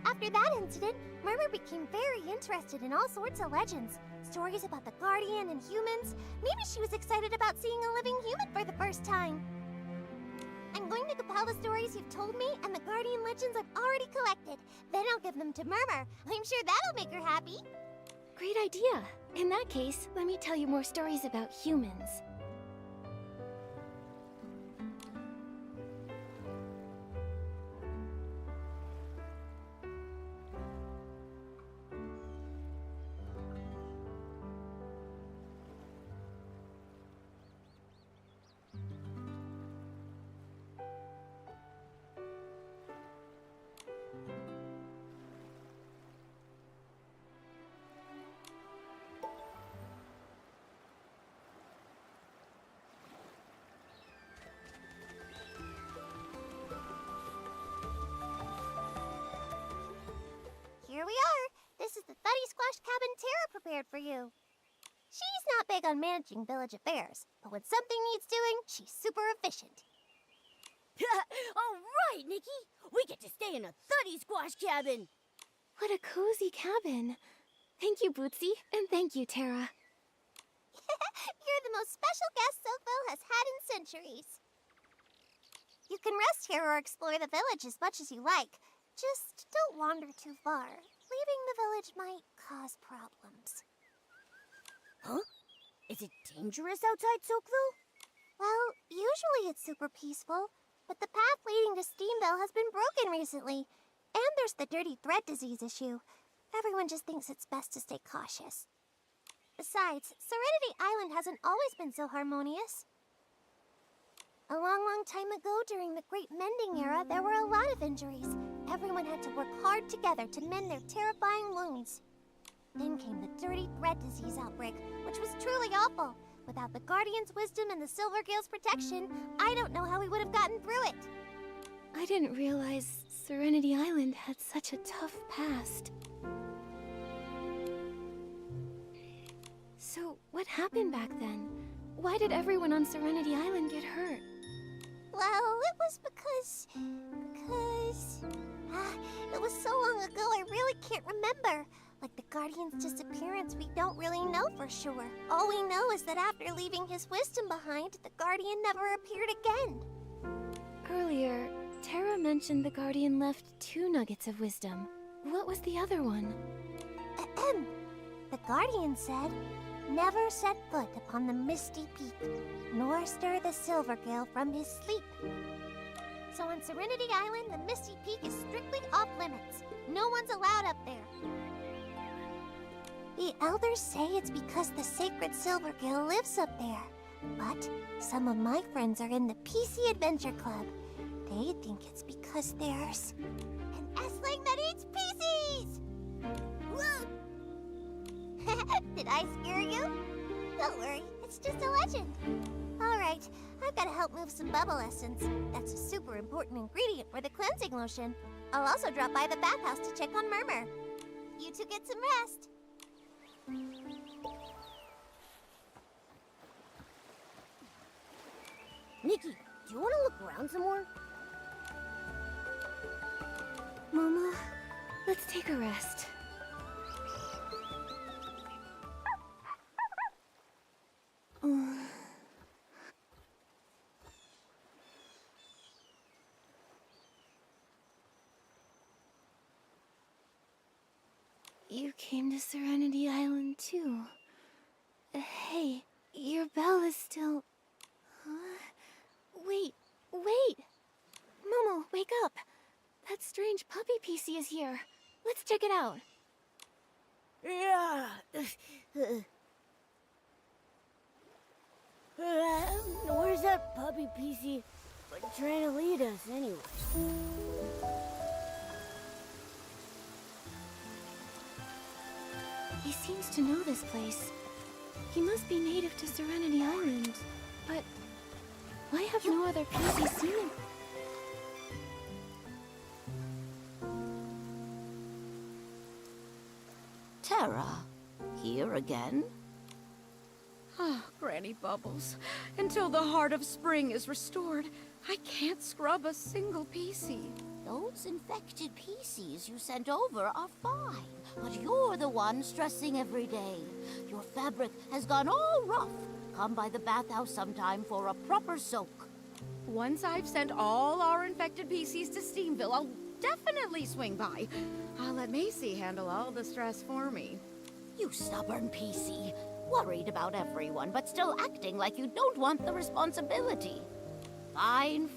After that incident, Murmur became very interested in all sorts of legends. Stories about the Guardian and humans. Maybe she was excited about seeing a living human for the first time. I'm going to compile the stories you've told me and the Guardian legends I've already collected. Then I'll give them to Murmur. I'm sure that'll make her happy. Great idea. In that case, let me tell you more stories about humans. Here we are. This is the Thuddy Squash Cabin Tara prepared for you. She's not big on managing village affairs, but when something needs doing, she's super efficient. All right, Nikki. We get to stay in a Thuddy Squash cabin. What a cozy cabin. Thank you, Bootsy, and thank you, Tara. You're the most special guest Silkville has had in centuries. You can rest here or explore the village as much as you like. Just don't wander too far. Leaving the village might cause problems. Huh? Is it dangerous outside Silkville? Well, usually it's super peaceful, but the path leading to Steamville has been broken recently. And there's the dirty thread disease issue. Everyone just thinks it's best to stay cautious. Besides, Serenity Island hasn't always been so harmonious. A long time ago, during the Great Mending Era, there were a lot of injuries. Everyone had to work hard together to mend their terrifying wounds. Then came the dirty thread disease outbreak, which was truly awful. Without the Guardian's wisdom and the Silvergale's protection, I don't know how we would have gotten through it. I didn't realize Serenity Island had such a tough past. So, what happened back then? Why did everyone on Serenity Island get hurt? Well, it was because... it was so long ago I really can't remember. Like the Guardian's disappearance, we don't really know for sure. All we know is that after leaving his wisdom behind, the Guardian never appeared again. Earlier, Tara mentioned the Guardian left 2 nuggets of wisdom. What was the other one? Ahem. The Guardian said, "Never set foot upon the misty peak, nor stir the Silvergale from his sleep." So on Serenity Island, the Misty Peak is strictly off limits. No one's allowed up there. The elders say it's because the sacred Silvergale lives up there. But some of my friends are in the PC Adventure Club. They think it's because there's an S-Ling that eats PCs! Whoa! Did I scare you? Don't worry, it's just a legend. All right, I've got to help move some bubble essence. That's a super important ingredient for the cleansing lotion. I'll also drop by the bathhouse to check on Murmur. You two get some rest. Nikki, do you want to look around some more? Momo, let's take a rest. You came to Serenity Island too. Hey, your bell is still... Huh? Wait! Momo, wake up! That strange puppy PC is here. Let's check it out. Yeah. Where's that puppy PC trying to lead us anyway? He seems to know this place. He must be native to Serenity Island. But why have no other PCs seen him? Terra, here again? Ah, Granny Bubbles. Until the heart of spring is restored, I can't scrub a single PC. Those infected PCs you sent over are fine, but you're the one stressing every day. Your fabric has gone all rough. Come by the bathhouse sometime for a proper soak. Once I've sent all our infected PCs to Steamville, I'll definitely swing by. I'll let Macy handle all the stress for me. You stubborn PC. Worried about everyone, but still acting like you don't want the responsibility. Fine.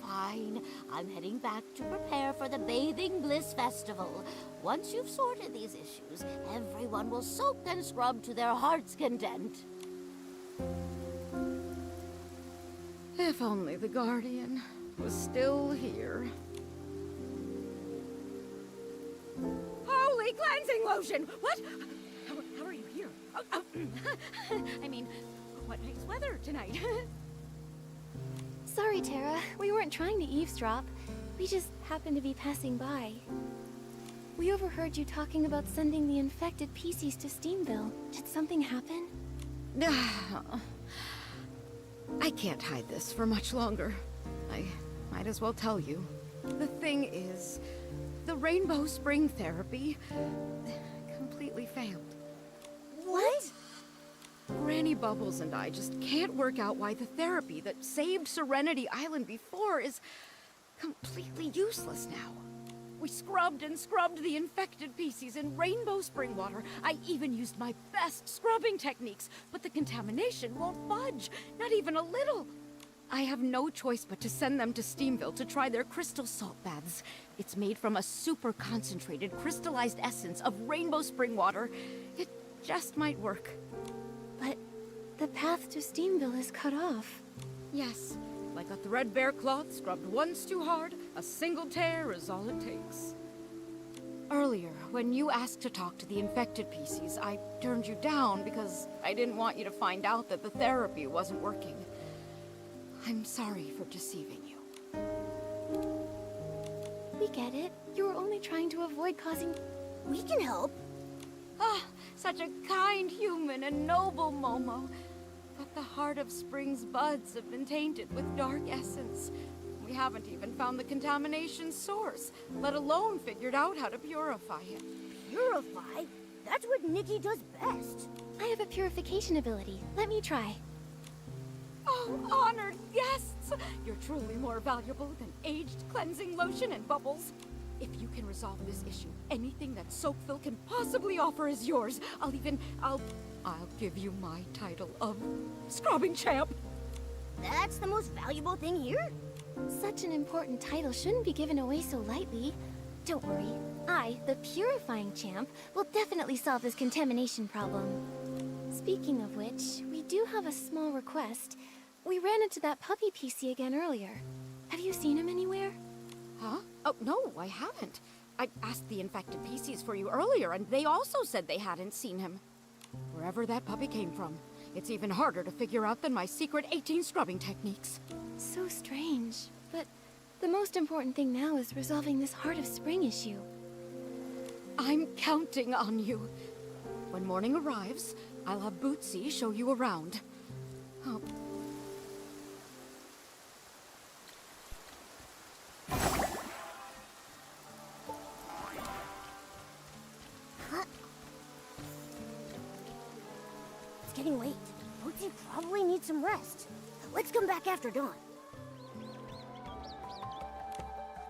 I'm heading back to prepare for the Bathing Bliss Festival. Once you've sorted these issues, everyone will soak and scrub to their heart's content. If only the Guardian was still here. Holy cleansing lotion! What? How are you here? I mean, what nice weather tonight. Sorry, Terra. We weren't trying to eavesdrop. We just happened to be passing by. We overheard you talking about sending the infected PCs to Steamville. Did something happen? I can't hide this for much longer. I might as well tell you. The thing is, the Rainbow Spring therapy completely failed. What? Granny Bubbles and I just can't work out why the therapy that saved Serenity Island before is completely useless now. We scrubbed and scrubbed the infected PCs in rainbow spring water. I even used my best scrubbing techniques, but the contamination won't budge, not even a little. I have no choice but to send them to Steamville to try their crystal salt baths. It's made from a super concentrated crystallized essence of rainbow spring water. It just might work. But the path to Steamville is cut off. Yes, like a threadbare cloth scrubbed once too hard, a single tear is all it takes. Earlier, when you asked to talk to the infected PCs, I turned you down because I didn't want you to find out that the therapy wasn't working. I'm sorry for deceiving you. We get it. You were only trying to avoid causing... We can help. Ah, such a kind human and noble Momo. But the heart of spring's buds have been tainted with dark essence. We haven't even found the contamination source, let alone figured out how to purify it. Purify? That's what Nikki does best. I have a purification ability. Let me try. Oh, honored guests! You're truly more valuable than aged cleansing lotion and bubbles. If you can resolve this issue, anything that Soapville can possibly offer is yours. I'll give you my title of scrubbing champ. That's the most valuable thing here? Such an important title shouldn't be given away so lightly. Don't worry. I, the purifying champ, will definitely solve this contamination problem. Speaking of which, we do have a small request. We ran into that puppy PC again earlier. Have you seen him anywhere? Huh? Oh, no, I haven't. I asked the infected PCs for you earlier, and they also said they hadn't seen him. Wherever that puppy came from, It's even harder to figure out than my secret 18 scrubbing techniques. So strange. But the most important thing now is resolving this Heart of Spring issue. I'm counting on you. When morning arrives, I'll have Bootsy show you around. Oh. It's getting late. Bootsy probably needs some rest. Let's come back after dawn.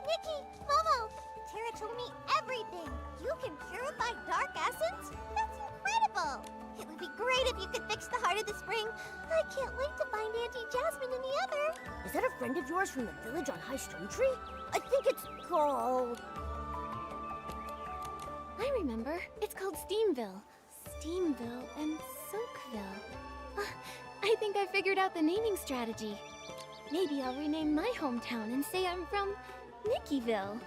Nikki, Momo, Tara told me everything. You can purify dark essence? That's incredible. It would be great if you could fix the Heart of the Spring. I can't wait to find Auntie Jasmine and the other. Is that a friend of yours from the village on High Stone Tree? I think it's called... I remember. It's called Steamville. Steamville and Soakville. I think I figured out the naming strategy. Maybe I'll rename my hometown and say I'm from Nickyville.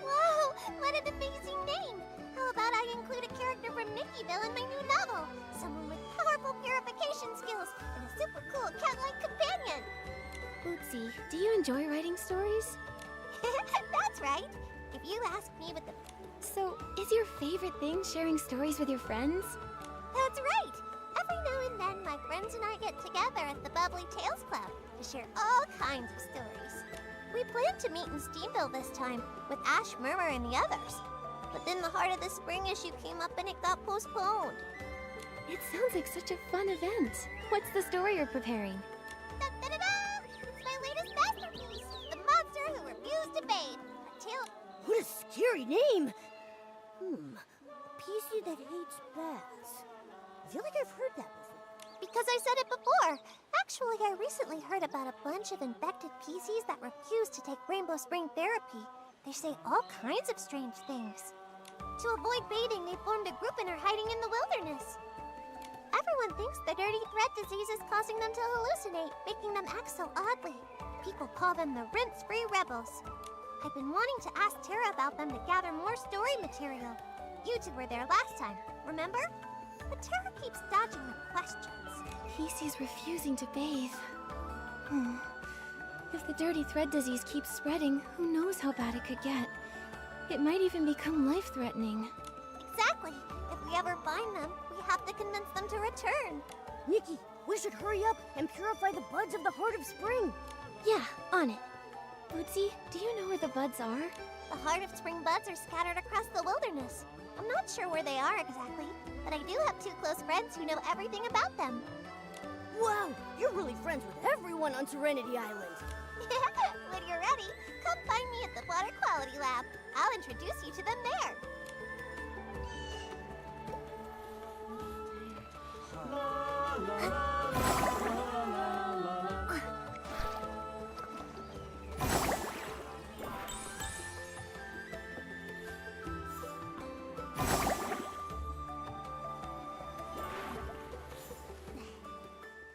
Wow, what an amazing name. How about I include a character from Nickyville in my new novel? Someone with powerful purification skills and a super cool cat-like companion. Bootsy, do you enjoy writing stories? That's right. If you ask me what the... So, is your favorite thing sharing stories with your friends? That's right. Every now and then, my friends and I get together at the Bubbly Tales Club to share all kinds of stories. We planned to meet in Steamville this time, with Ash, Murmur, and the others. But then the Heart of the Spring issue came up and it got postponed. It sounds like such a fun event. What's the story you're preparing? Da-da-da-da! It's my latest masterpiece, The Monster Who Refused to Bathe. A tale... What a scary name! A PC that hates baths. I feel like I've heard that before. Because I said it before. Actually, I recently heard about a bunch of infected PCs that refuse to take Rainbow Spring therapy. They say all kinds of strange things. To avoid bathing, they formed a group and are hiding in the wilderness. Everyone thinks the dirty thread disease is causing them to hallucinate, making them act so oddly. People call them the rinse-free rebels. I've been wanting to ask Tara about them to gather more story material. You two were there last time, remember? But Tara keeps dodging the questions. PC's refusing to bathe. If the dirty thread disease keeps spreading, who knows how bad it could get. It might even become life-threatening. Exactly. If we ever find them, we have to convince them to return. Nikki, we should hurry up and purify the buds of the Heart of Spring. Yeah, on it. Bootsy, do you know where the buds are? The Heart of Spring buds are scattered across the wilderness. I'm not sure where they are exactly, but I do have two close friends who know everything about them. Wow, you're really friends with everyone on Serenity Island. When you're ready, come find me at the Water Quality Lab. I'll introduce you to them there.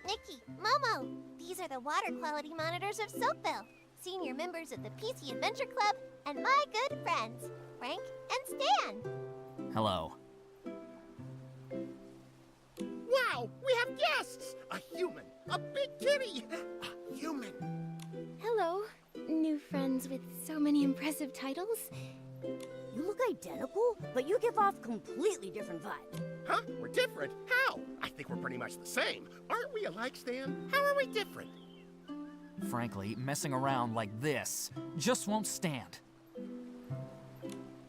Nikki, Momo, these are the water quality monitors of Soapville, senior members of the PC Adventure Club, and my good friends, Frank and Stan. Hello. Wow, we have guests! A human, a big kitty, a human. Hello, new friends with so many impressive titles. You look identical, but you give off completely different vibes. Huh? We're different? How? I think we're pretty much the same. Aren't we alike, Stan? How are we different? Frankly, messing around like this just won't stand.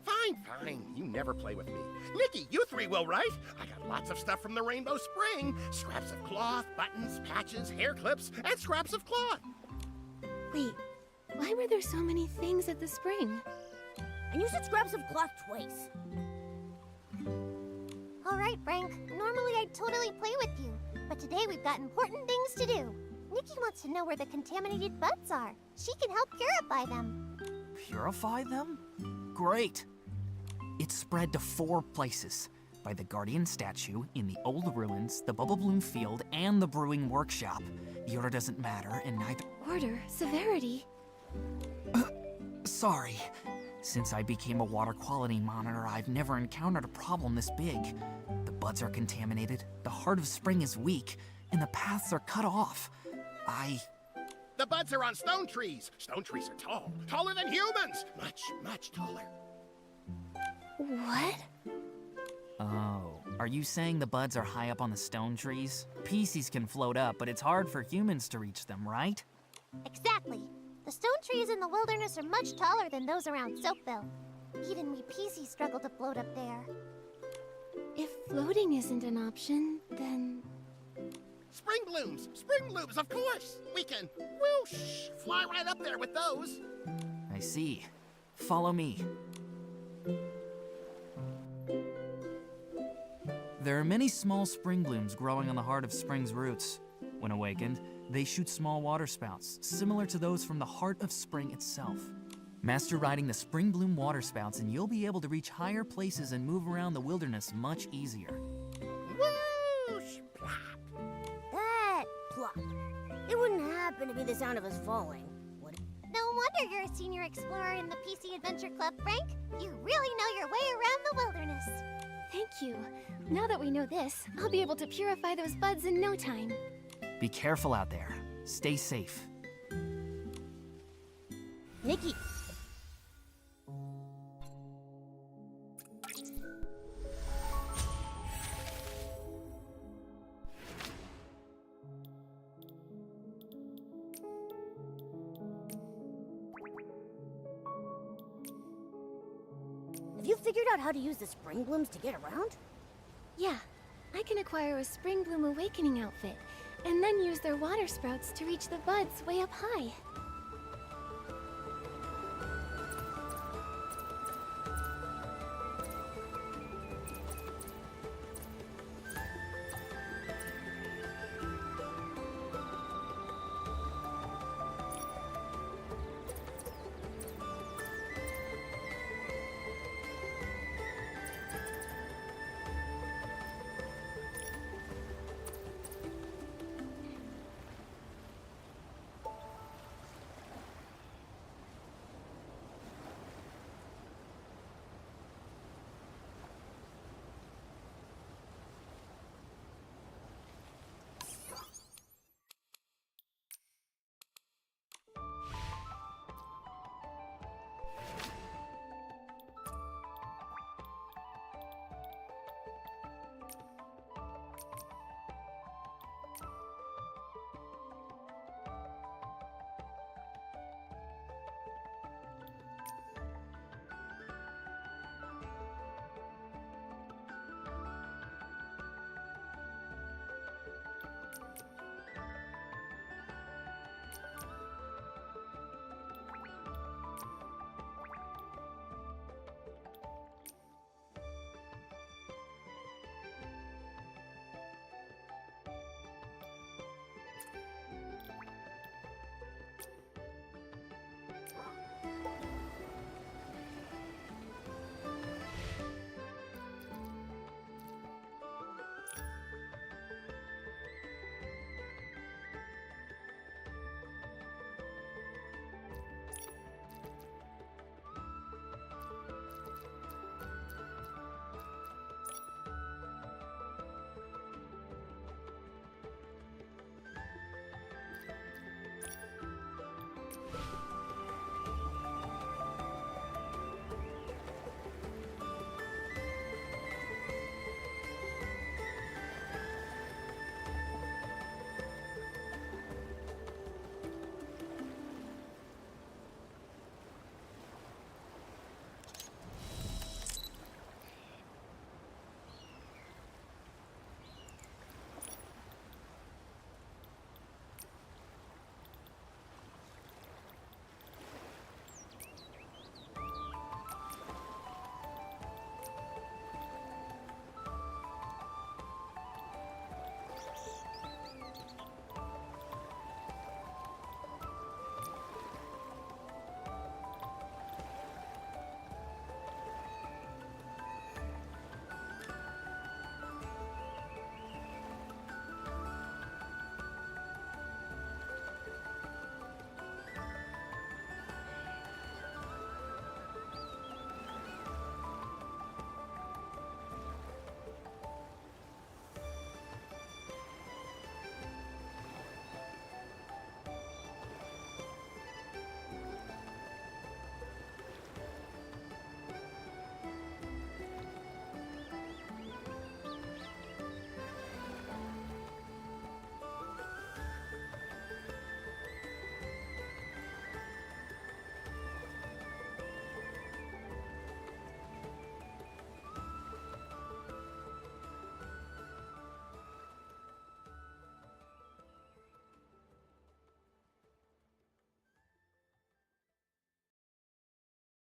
Fine, fine. You never play with me. Nikki, you three will, right? I got lots of stuff from the Rainbow Spring. Scraps of cloth, buttons, patches, hair clips, and scraps of cloth. Wait, why were there so many things at the spring? And you said scraps of cloth twice. All right, Frank. Normally I'd totally play with you, but today we've got important things to do. Nikki wants to know where the contaminated buds are. She can help purify them. Purify them? Great! It's spread to 4 places. By the Guardian statue, in the old ruins, the Bubble Bloom field, and the brewing workshop. The order doesn't matter, and neither... Order? Severity? Sorry. Since I became a water quality monitor, I've never encountered a problem this big. The buds are contaminated, the Heart of Spring is weak, and the paths are cut off. The buds are on stone trees. Stone trees are tall. Taller than humans. Much, much taller. What? Oh, are you saying the buds are high up on the stone trees? Pieces can float up, but it's hard for humans to reach them, right? Exactly. The stone trees in the wilderness are much taller than those around Soapville. Even we PCs struggle to float up there. If floating isn't an option, then... Spring blooms! Spring blooms, of course! We can, whoosh, fly right up there with those. I see. Follow me. There are many small spring blooms growing on the heart of spring's roots. When awakened, they shoot small water spouts, similar to those from the heart of spring itself. Master riding the spring bloom water spouts and you'll be able to reach higher places and move around the wilderness much easier. Whoosh! Plop! That plop. It wouldn't happen to be the sound of us falling, would it? No wonder you're a senior explorer in the PC Adventure Club, Frank. You really know your way around the wilderness. Thank you. Now that we know this, I'll be able to purify those buds in no time. Be careful out there. Stay safe. Nikki! Have you figured out how to use the spring blooms to get around? Yeah, I can acquire a Spring Bloom Awakening outfit, and then use their water sprouts to reach the buds way up high.